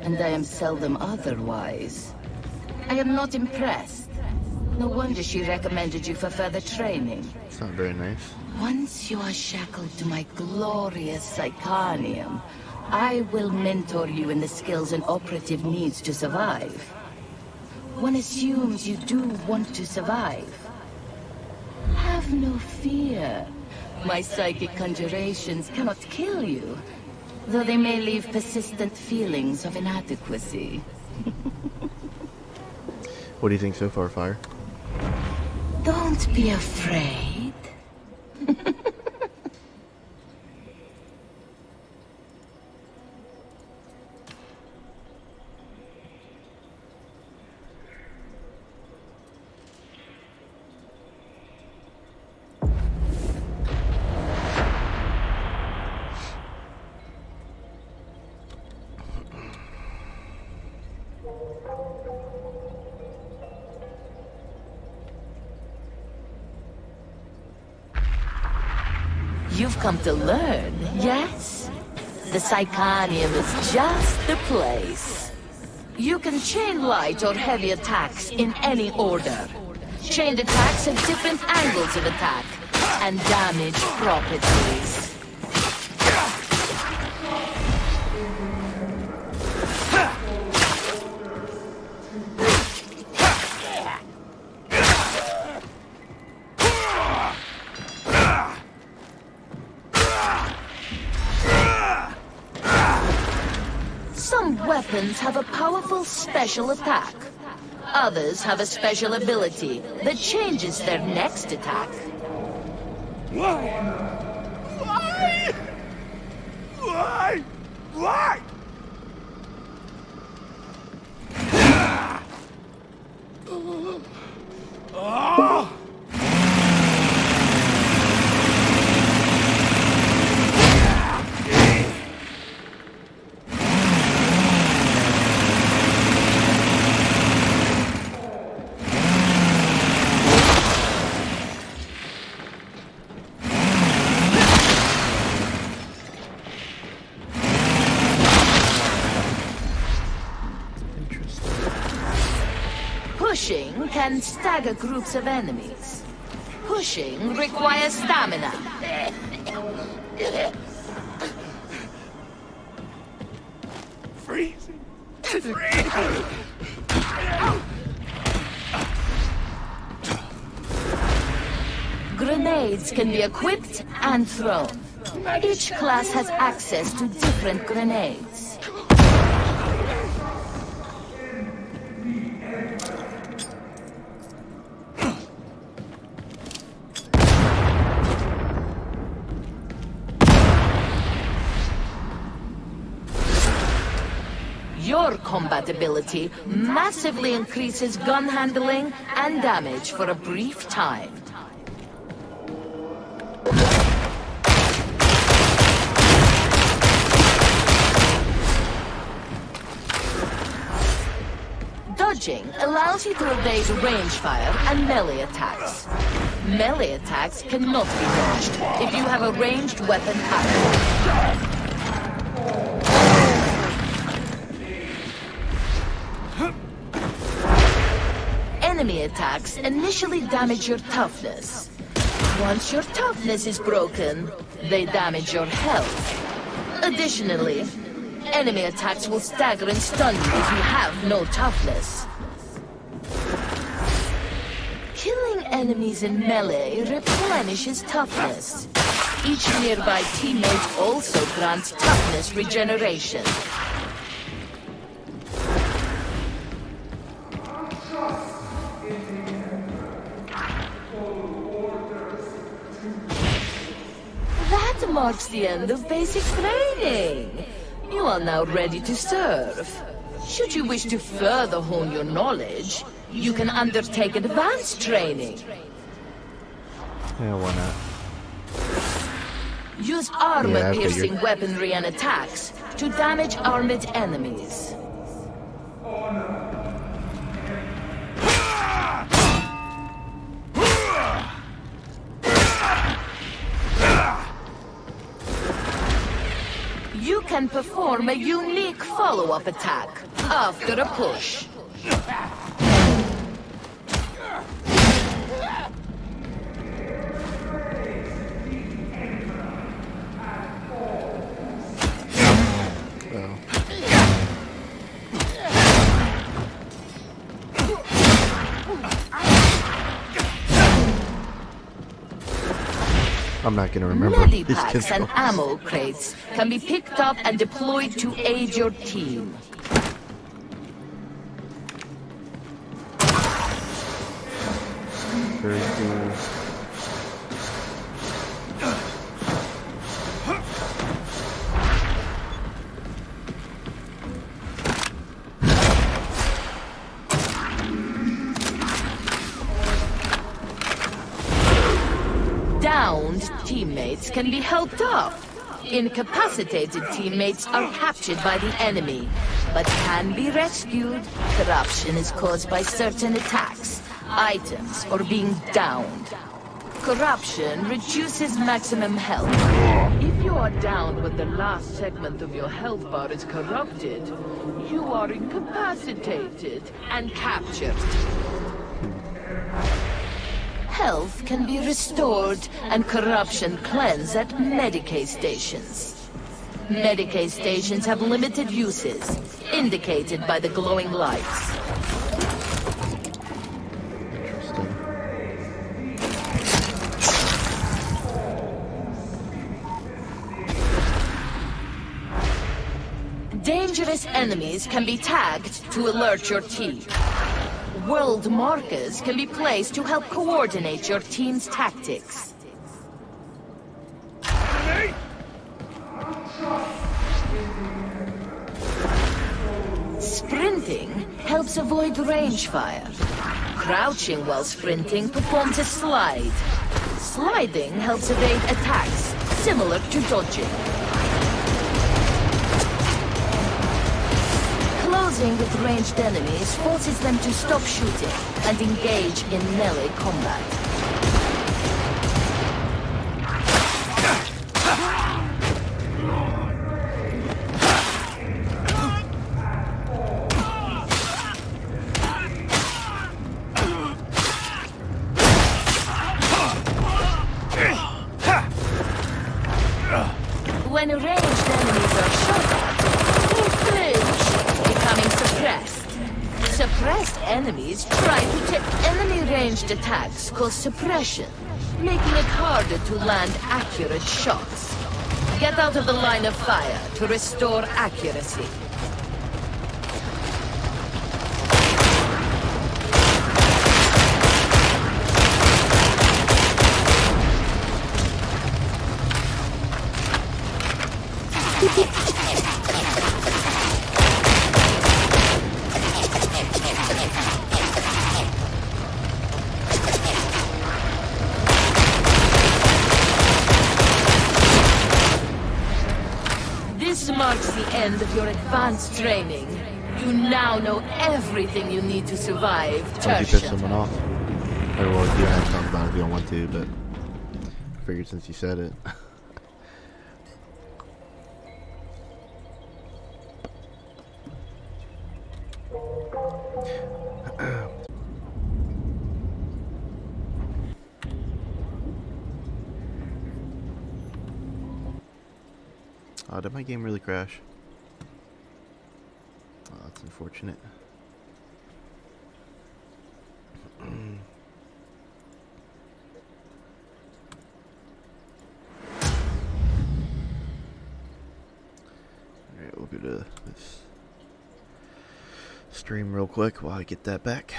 and I am seldom otherwise, I am not impressed. No wonder she recommended you for further training. It's not very nice. Once you are shackled to my glorious Psychanium, I will mentor you in the skills and operative needs to survive. One assumes you do want to survive. Have no fear. My psychic conjurations cannot kill you, though they may leave persistent feelings of inadequacy. What do you think so far, Fire? Don't be afraid. You've come to learn, yes? The Psychonium is just the place. You can chain light or heavy attacks in any order. Chained attacks have different angles of attack and damage properties. Weapons have a powerful special attack. Others have a special ability that changes their next attack. Why? Why? Why? Why? Oh! Pushing can stagger groups of enemies. Pushing requires stamina. Freezing. Grenades can be equipped and thrown. Each class has access to different grenades. Your combat ability massively increases gun handling and damage for a brief time. Dodging allows you to evade range fire and melee attacks. Melee attacks cannot be dodged if you have a ranged weapon active. Enemy attacks initially damage your toughness. Once your toughness is broken, they damage your health. Additionally, enemy attacks will stagger and stun you if you have no toughness. Killing enemies in melee replenishes toughness. Each nearby teammate also grants toughness regeneration. That marks the end of basic training. You are now ready to serve. Should you wish to further hone your knowledge, you can undertake advanced training. Yeah, why not? Use armor-piercing weaponry and attacks to damage armored enemies. You can perform a unique follow-up attack after a push. I'm not gonna remember. Medipacks and ammo crates can be picked up and deployed to aid your team. very cool. Downed teammates can be helped off. Incapacitated teammates are captured by the enemy, but can be rescued. Corruption is caused by certain attacks, items, or being downed. Corruption reduces maximum health. If you are downed when the last segment of your health bar is corrupted, you are incapacitated and captured. Health can be restored and corruption cleansed at Medicaid stations. Medicaid stations have limited uses, indicated by the glowing lights. Dangerous enemies can be tagged to alert your team. World markers can be placed to help coordinate your team's tactics. Sprinting helps avoid range fire. Crouching while sprinting performs a slide. Sliding helps evade attacks, similar to dodging. Closing with ranged enemies forces them to stop shooting and engage in melee combat. When ranged enemies are shot at, they flinch, becoming suppressed. Suppressed enemies try to take enemy-ranged attacks cause suppression, making it harder to land accurate shots. Get out of the line of fire to restore accuracy. This marks the end of your advanced training. You now know everything you need to survive. Why would you piss someone off? Or well, you don't have to talk about it if you don't want to, but I figured since you said it. Oh, did my game really crash? Oh, that's unfortunate. Alright, we'll go to this stream real quick while I get that back.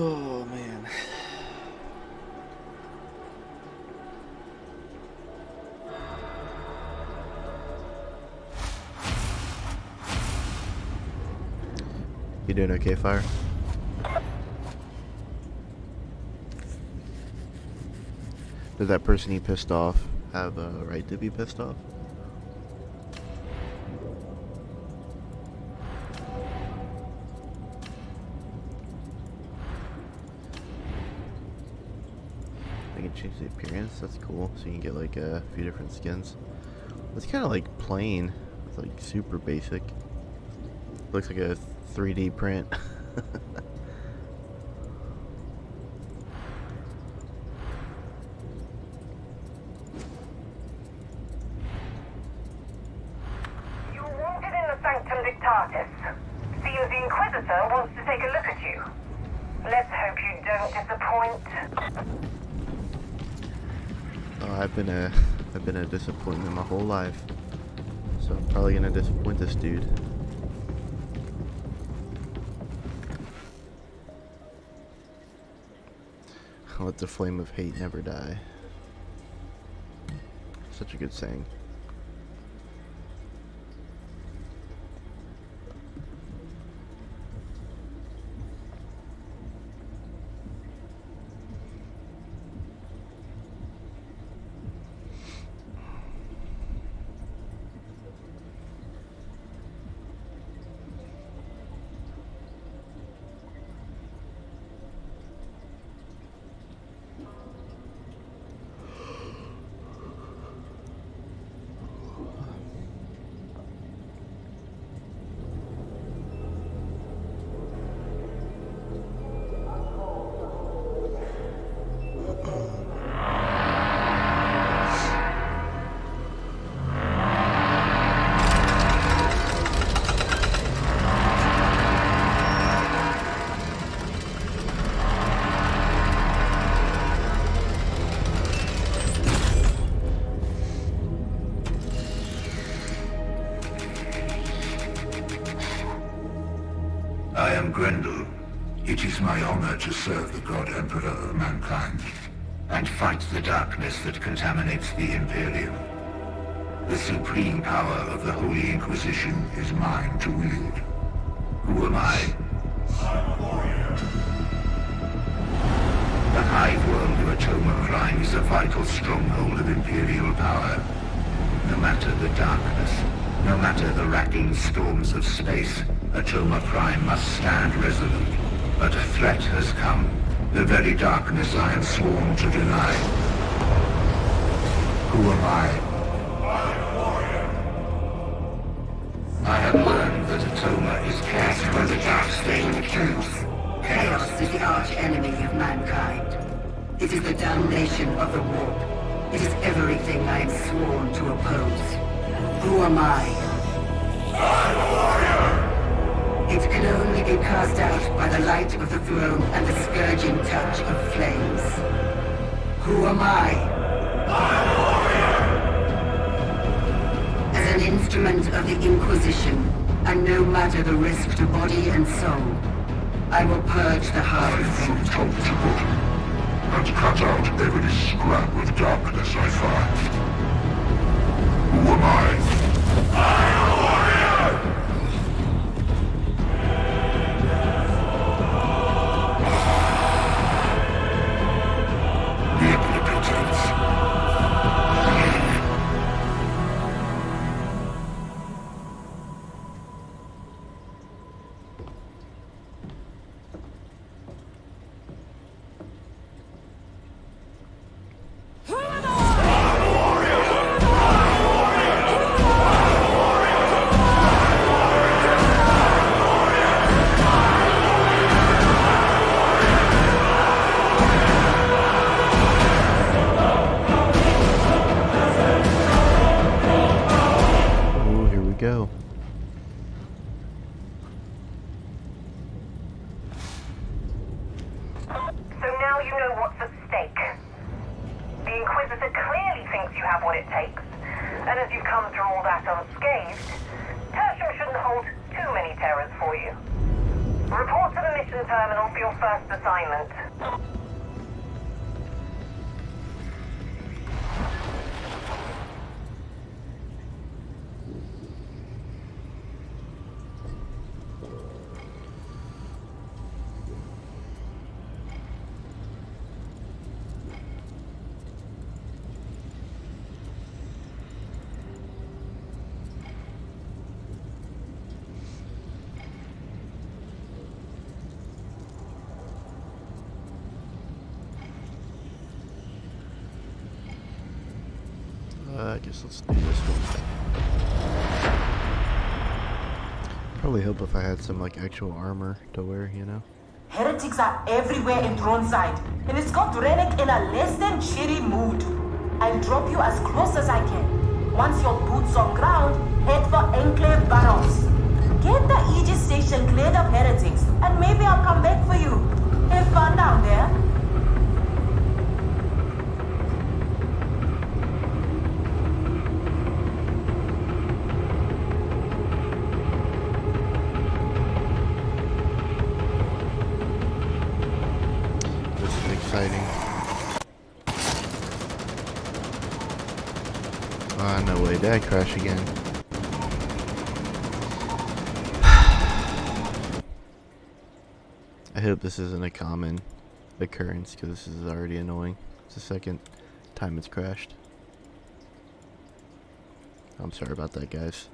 Oh man. You doing okay, Fire? Does that person you pissed off have a right to be pissed off? I can change the appearance, that's cool. So you can get like a few different skins. It's kind of like plain. It's like super basic. Looks like a 3D print. You're wanted in the Sanctum Dictatus. Seems the Inquisitor wants to take a look at you. Let's hope you don't disappoint. Oh, I've been a disappointment my whole life. So I'm probably gonna disappoint this dude. Let the flame of hate never die. Such a good saying. I am Grendel. It is my honor to serve the God Emperor of mankind, and fight the darkness that contaminates the Imperium. The supreme power of the Holy Inquisition is mine to wield. Who am I? I'm a warrior. The hive world of Atoma Prime is a vital stronghold of Imperial power. No matter the darkness, no matter the racking storms of space, Atoma Prime must stand resolute. But a threat has come. The very darkness I am sworn to deny. Who am I? I'm a warrior. I have learned that Atoma is cast by the dark state of chaos. Chaos is the arch enemy of mankind. It is the damnation of the warp. It is everything I am sworn to oppose. Who am I? I'm a warrior! It can only be cast out by the light of the throne and the scourging touch of flames. Who am I? I'm a warrior! As an instrument of the Inquisition, and no matter the risk to body and soul, I will purge the hive from top to bottom, and cut out every scrap of darkness I find. Who am I? I'm a warrior! Go. So now you know what's at stake. The Inquisitor clearly thinks you have what it takes, and as you've come through all that unscathed, Tertium shouldn't hold too many terrors for you. Report to the mission terminal for your first assignment. I guess let's do this one. Probably help if I had some like actual armor to wear, you know? Heretics are everywhere in Throneside, and it's got Rennick in a less than cheery mood. I'll drop you as close as I can. Once your boots on ground, head for Enclave Barrows. Get the Aegis station cleared of heretics, and maybe I'll come back for you. Have fun down there. Exciting. Ah, no way. Did I crash again? I hope this isn't a common occurrence because this is already annoying. It's the second time it's crashed. I'm sorry about that, guys.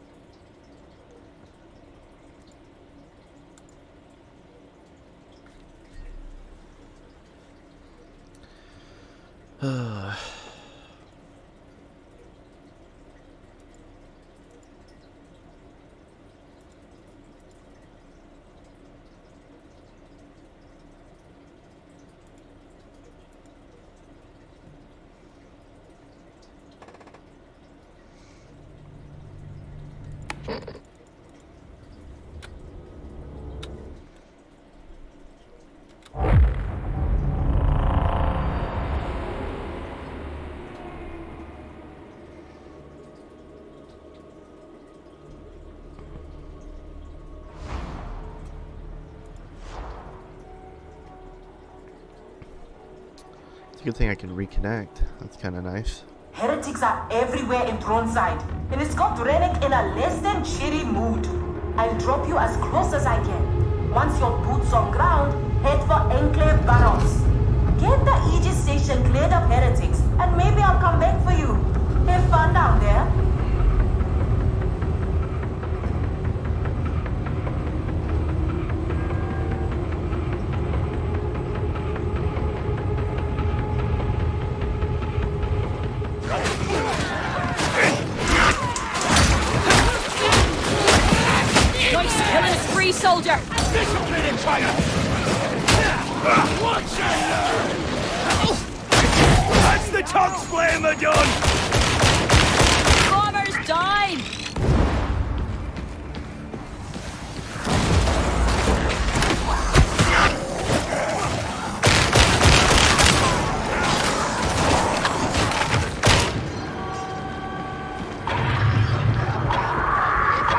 It's a good thing I can reconnect. That's kind of nice. Heretics are everywhere in Throneside, and it's got Rennick in a less than cheery mood. I'll drop you as close as I can. Once your boots on ground, head for Enclave Barrows. Get the Aegis station cleared of heretics, and maybe I'll come back for you. Have fun down there. Soldier! Discipline and fire! Watch it! That's the tongue slammer done! Bomber's down!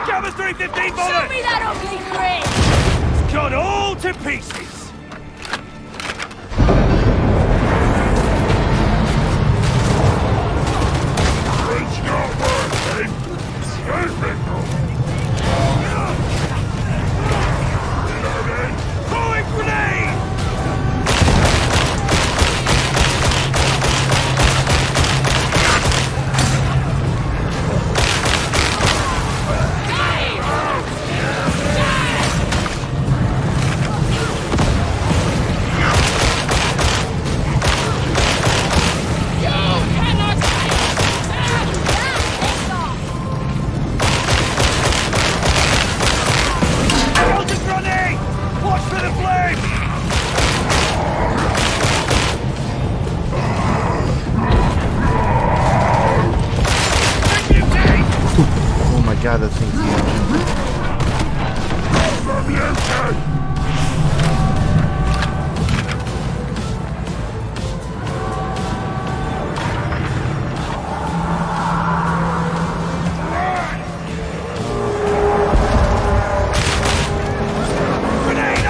Cover 315 bullet! Show me that ugly grin! It's cut all to pieces! It's not working! Throwing grenade! God, that thing's Grenade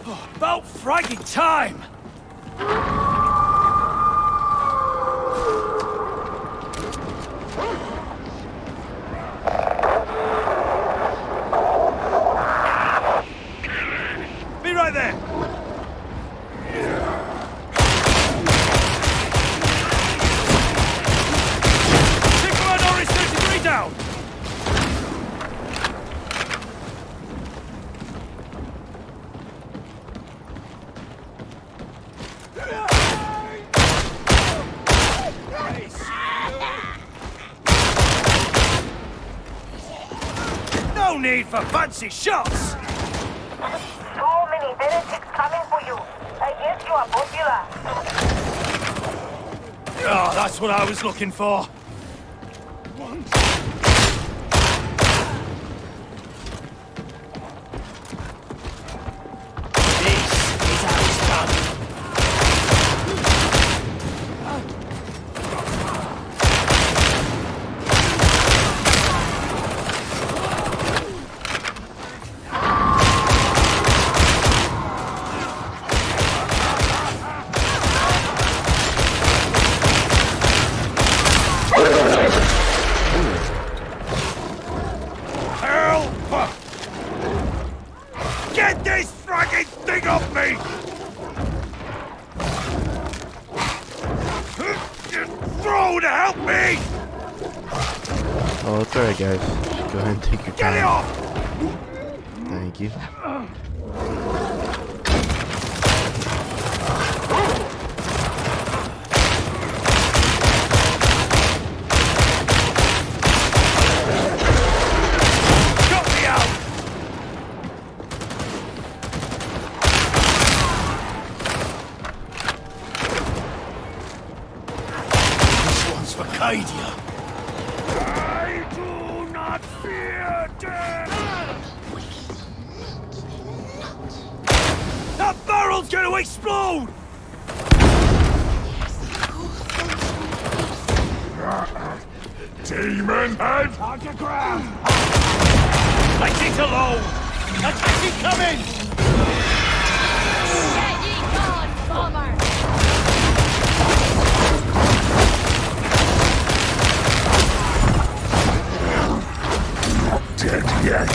About fragging time! Be right there! Sigma Norris 33 down! No need for fancy shots! So many heretics coming for you. I guess you are popular. Oh, that's what I was looking for. This is how it's done. Help! Get this fragging thing off me! Throw to help me! Oh, it's alright, guys. Just go ahead and take your time. Get it off! Thank you. Cut me out! This one's for Cadia. I do not fear death! That barrel's gonna explode! Demon head! Target ground! Let it alone! Attack incoming! Get ye gone, bomber! Not dead yet.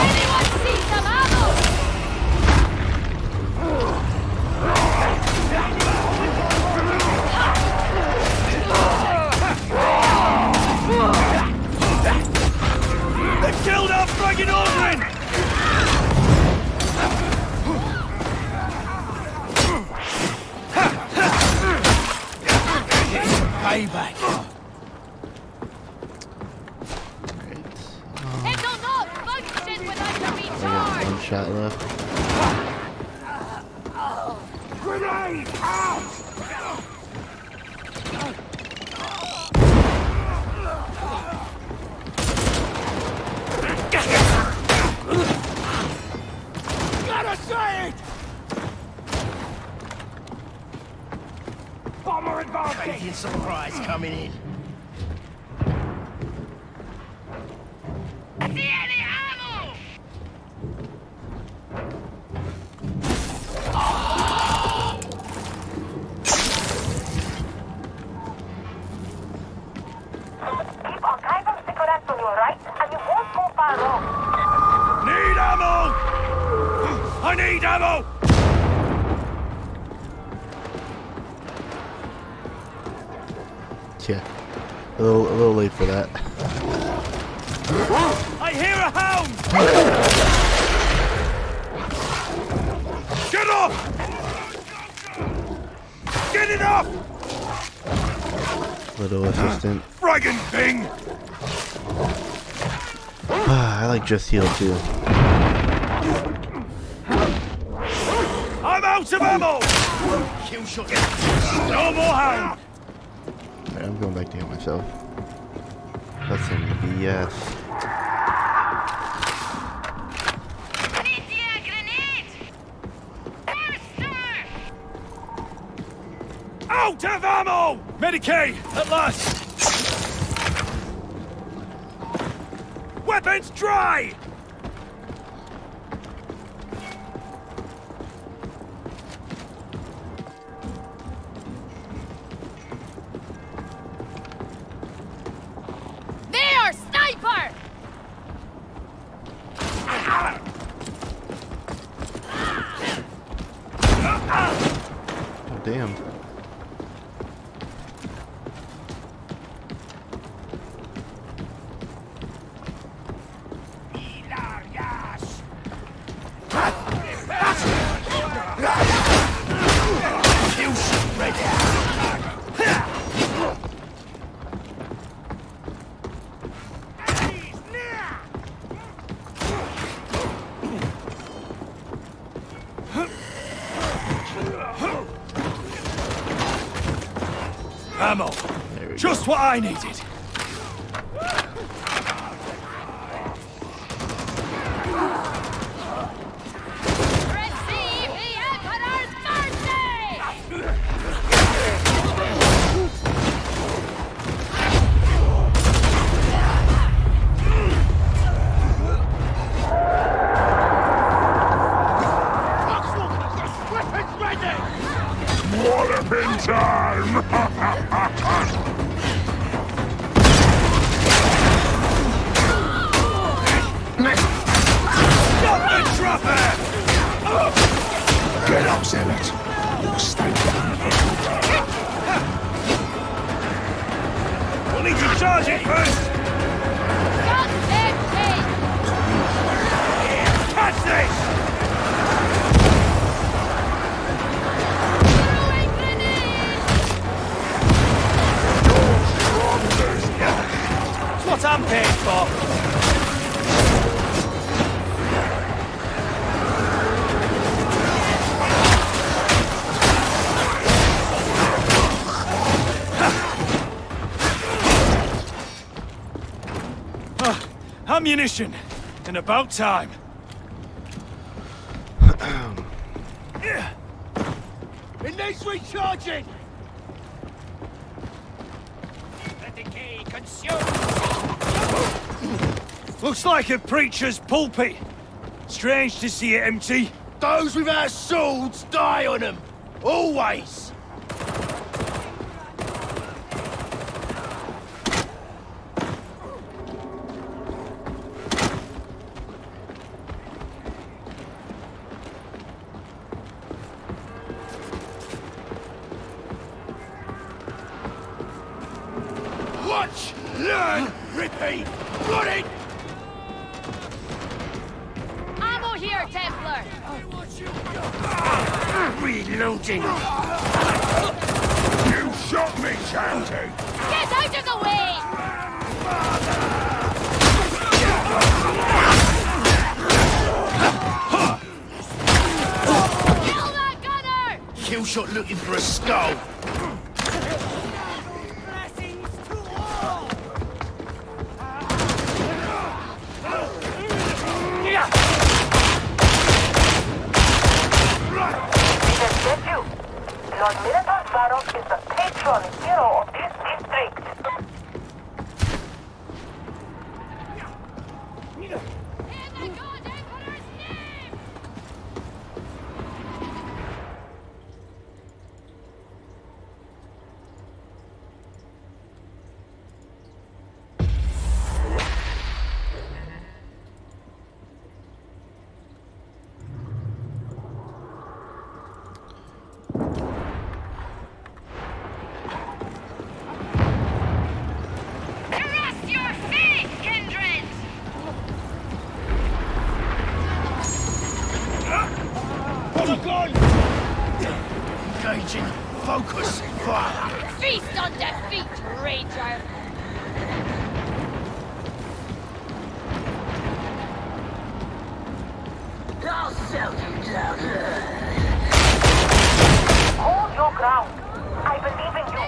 Anyone see some ammo? They killed our friggin' Aldrin! Payback. It'll not function without the I got recharge! one shot left. Grenade! Out! Gotta say it! Bomber advancing! Taking surprise coming in. See any ammo? Keep archivum cigarettes on your right, and you won't go far wrong. Need ammo! I need ammo! Yeah. A little late for that. I hear a hound! Get off! Get it off! Little assistant. Friggin' thing! I like just heal too. I'm out of ammo! Kill shot. No more hound! Alright, I'm going back to heal myself. That's some BS. Lydia, grenade! Faster! Out of ammo! Medicaid, at last! Weapons dry! damn. Ammo. Just what I needed. Receive the Emperor's mercy! Walloping time! Get up, Zealot. Or stay down. We'll need to charge it first. Catch this! That's what I'm paid for. Ammunition! And about time. It needs recharging! Let the key consume! Looks like a preacher's pulpit. Strange to see it empty. Those without swords die on them! Always! Watch! Learn! Repeat! Got it! Ammo here, Templar! Reloading! You shot me, Chanty! Get out of the way! Kill that gunner! Kill shot looking for a skull! Lord Minotaur Varrock is the patron hero of this district. In the God Emperor's name! Arrest your fate, kindred! Engaging. Focus. Fire. Feast on defeat, Ranger! I'll sell you down. Hold your ground. I believe in you,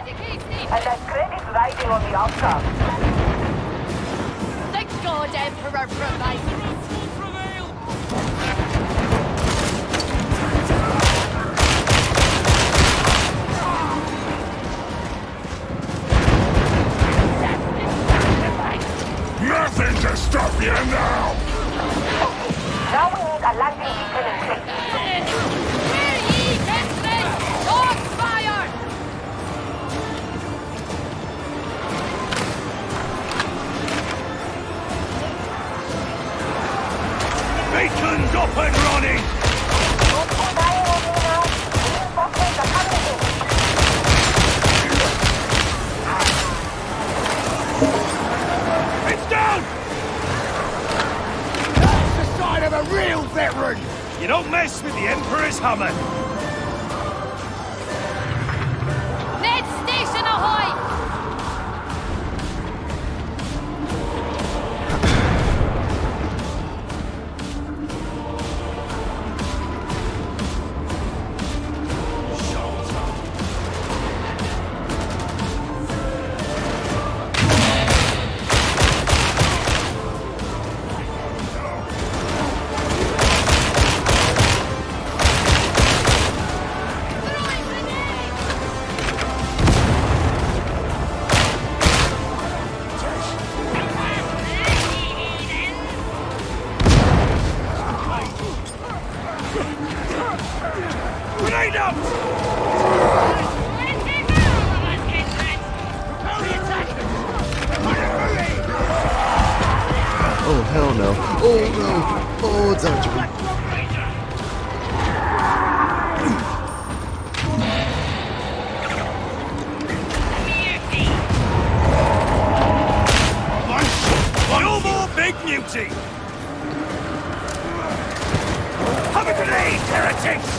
and I credit riding on the outcome. The God Emperor provides! Nothing to stop you now! Now we need a landing beacon in place. Hear ye, Templar! Dogs fire! Beacon's up and running! Don't keep dying on me now. Reinforcements are coming in. You don't mess with the Emperor's hammer. Ned Station ahoy! Grenade out! Oh, hell no. Oh, no. Oh, it's on me. No more big mutiny! Have a grenade, heretics!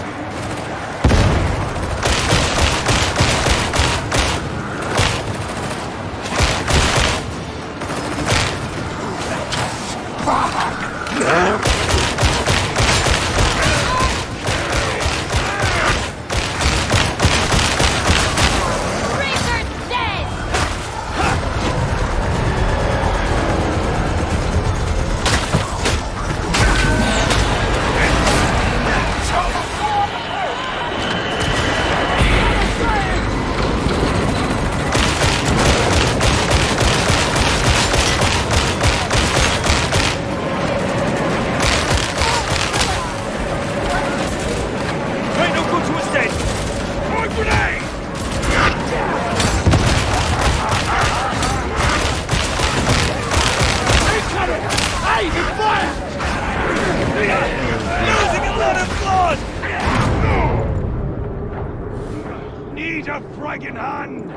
Need a friggin' hand!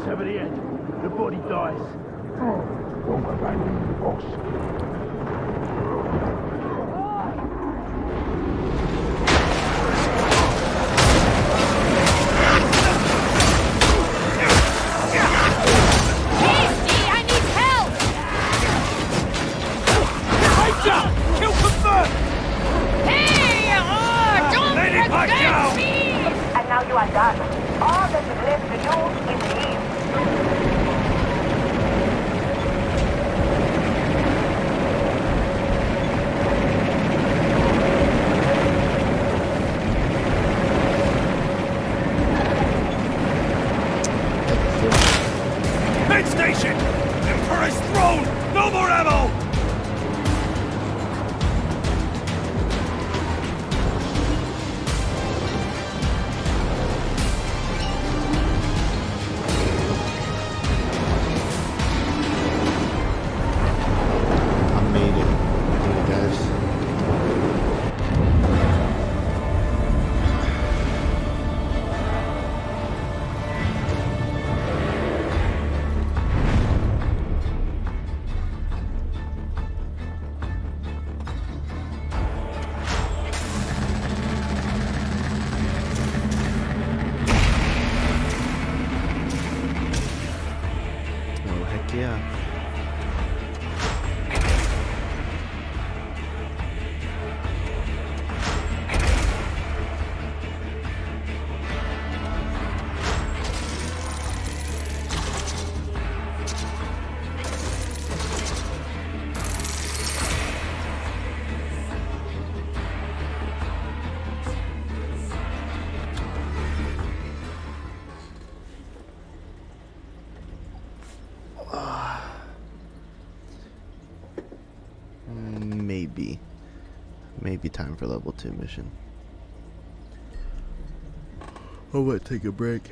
Sever the head. The body dies. Don't abandon the boss. Kill confirmed! Hey! Don't Lady, back down! And now you are done. All that is left to do is leave. Mid station! Emperor's throne! No more ammo! I made it. Hey, guys. Oh, heck yeah. Maybe time for level 2 mission. I might take a break.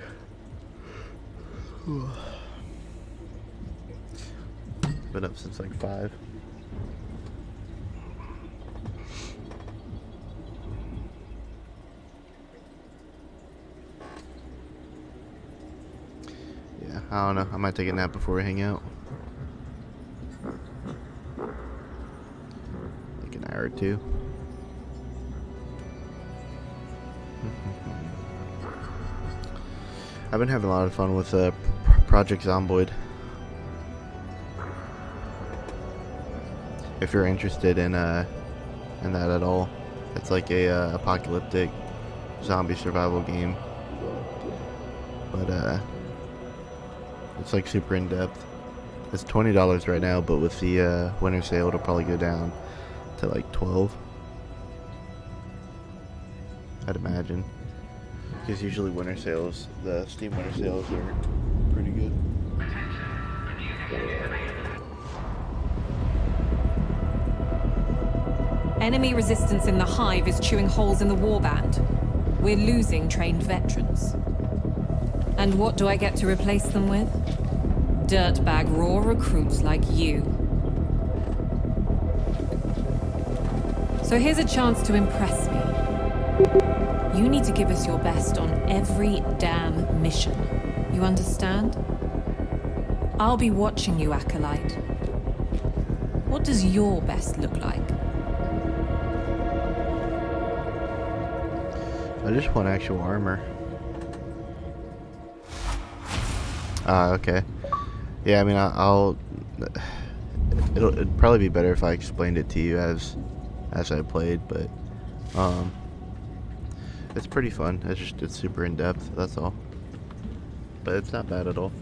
Been up since like 5. Yeah, I don't know. I might take a nap before we hang out. Like an hour or 2. I've been having a lot of fun with Project Zomboid. If you're interested in that at all, it's like a apocalyptic zombie survival game, but it's like super in depth. It's $20 right now, but with the winter sale, it'll probably go down to like $12. I'd imagine, because usually winter sales, the Steam winter sales are pretty good. Enemy resistance in the hive is chewing holes in the warband. We're losing trained veterans. And what do I get to replace them with? Dirtbag raw recruits like you. So here's a chance to impress me. You need to give us your best on every damn mission. You understand? I'll be watching you, Acolyte. What does your best look like? I just want actual armor. Okay. Yeah, I mean, it'd probably be better if I explained it to you as I played, but it's pretty fun. It's super in depth. That's all. But it's not bad at all.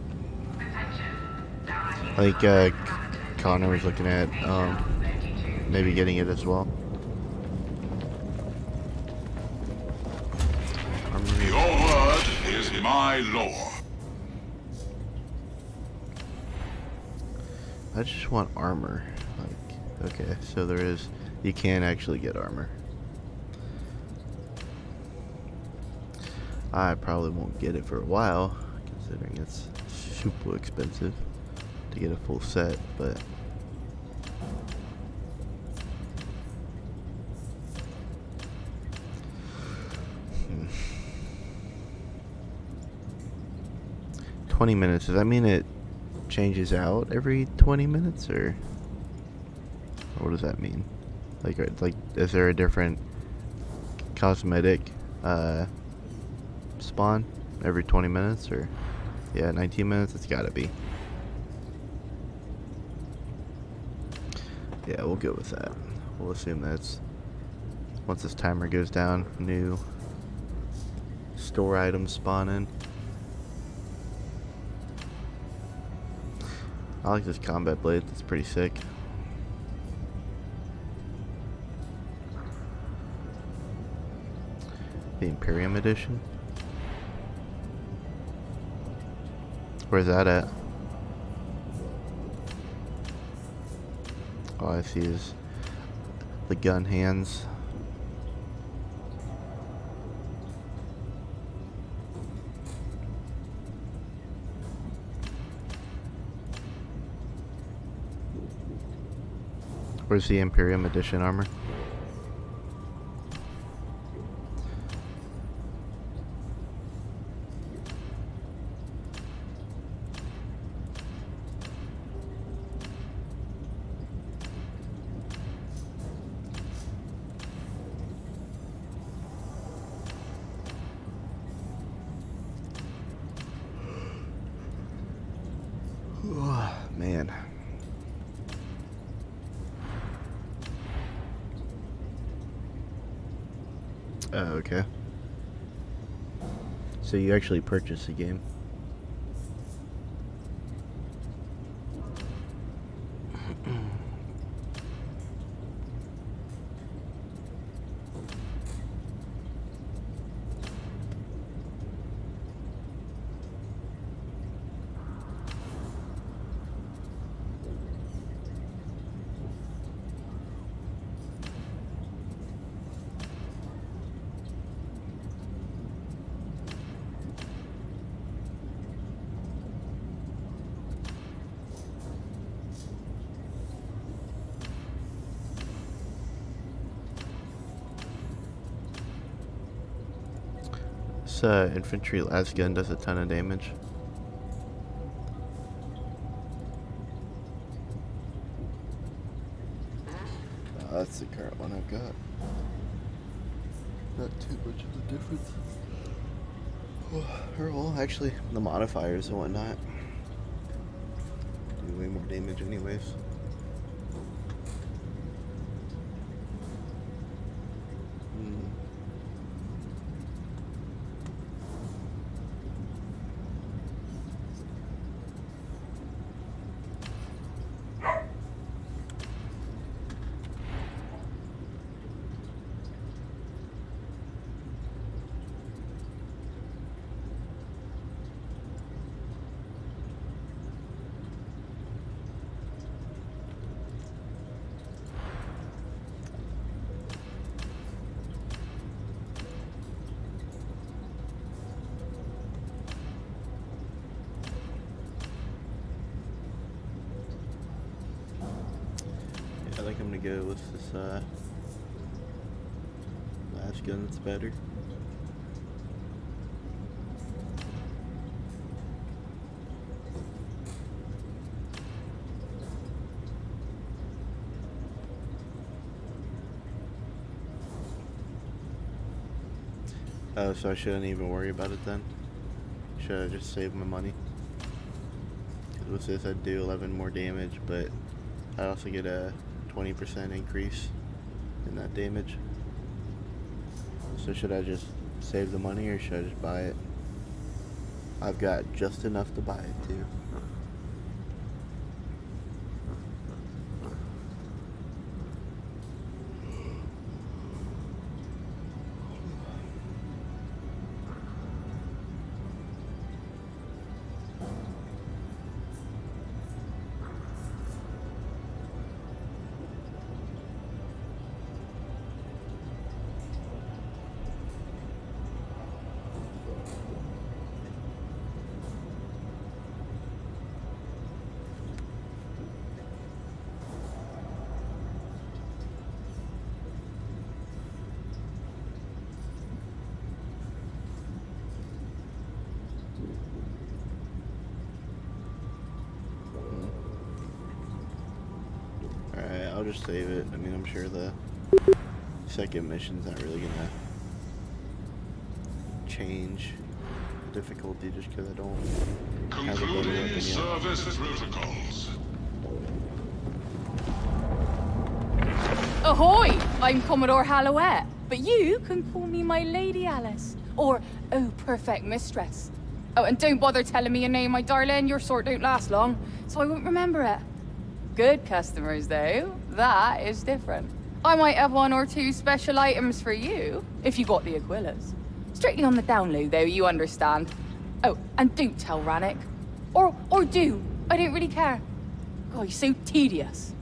I think Connor was looking at maybe getting it as well. Your word is my law. I just want armor. Like, okay, so you can actually get armor. I probably won't get it for a while, considering it's super expensive to get a full set, but $20 minutes, does that mean it changes out every 20 minutes, or what does that mean? Like is there a different cosmetic spawn every 20 minutes, or yeah, 19 minutes? It's gotta be. Yeah, we'll go with that. We'll assume that's once this timer goes down, new store items spawn in. I like this combat blade, it's pretty sick. The Imperium edition? Where's that at? All I see is the gun hands. Where's the Imperium edition armor? Oh, man. Oh, okay. So you actually purchased the game? This infantry las gun does a ton of damage. That's the current one I've got. Not too much of a difference. Or well, actually, the modifiers and whatnot do way more damage anyways. I think I'm gonna go with this last gun that's better. Oh, so I shouldn't even worry about it then? Should I just save my money? Because with this I'd do 11 more damage, but I also get a 20% increase in that damage. So should I just save the money or should I just buy it? I've got just enough to buy it too. I'll just save it. I mean, I'm sure the second mission's not really gonna change the difficulty just because I don't have a better weapon yet. Service protocols. Ahoy! I'm Commodore Hallowett, but you can call me my Lady Alice, or Oh Perfect Mistress. Oh, and don't bother telling me your name, my darling. Your sort don't last long, so I won't remember it. Good customers, though. That is different. I might have one or two special items for you, if you got the Aquilas. Strictly on the down low, though, you understand. Oh, and don't tell Rannick. Or do. I don't really care. God, you're so tedious.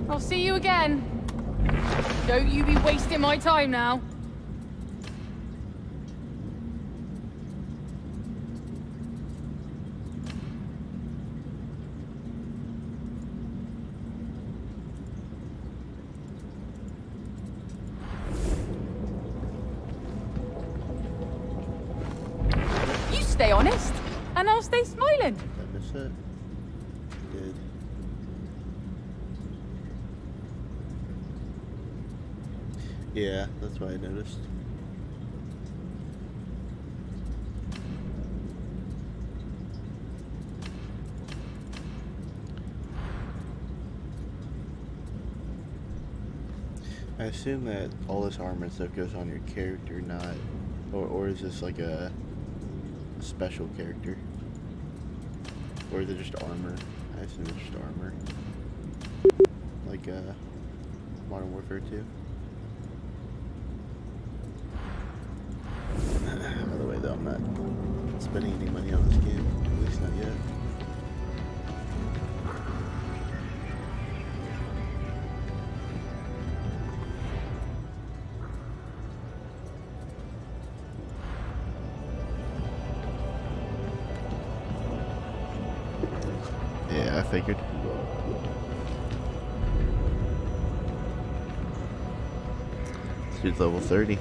I'll see you again. Don't you be wasting my time now. You stay honest, and I'll stay smiling. Did I miss it? Did. Yeah, that's what I noticed. I assume that all this armor and stuff goes on your character, not, or is this like a special character? Or is it just armor? I assume it's just armor. Like Modern Warfare 2. By the way though, I'm not spending any money on this game, at least not yet. Yeah, I figured. This dude's level 30.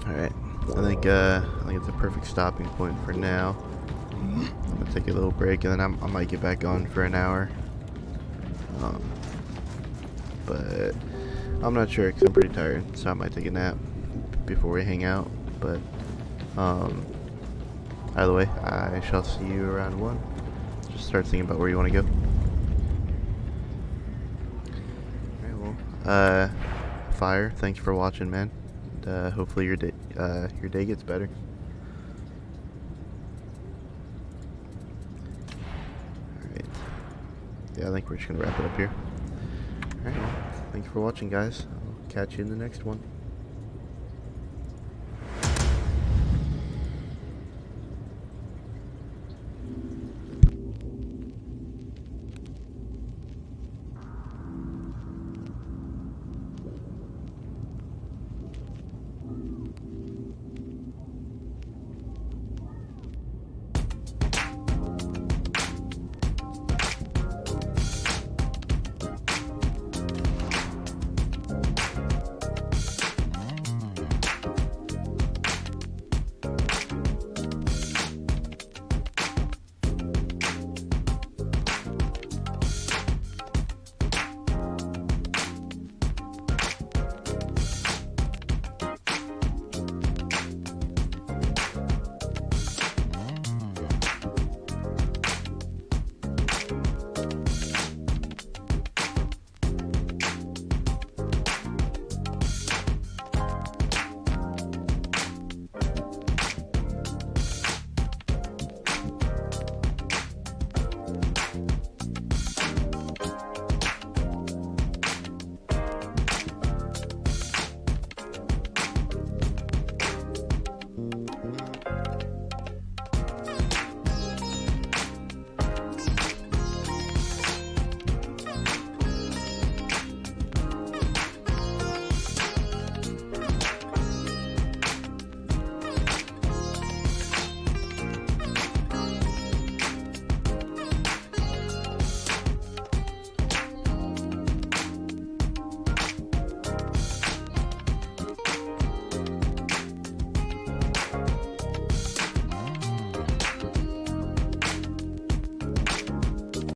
Alright, I think it's a perfect stopping point for now. I'm gonna take a little break and then I might get back on for an hour. But I'm not sure because I'm pretty tired, so I might take a nap before we hang out. But either way, I shall see you around 1. Just start thinking about where you want to go. Alright, well, Fire, thanks for watching, man. And, hopefully your day gets better. Alright. Yeah, I think we're just gonna wrap it up here. Alright, well, thanks for watching, guys. I'll catch you in the next one.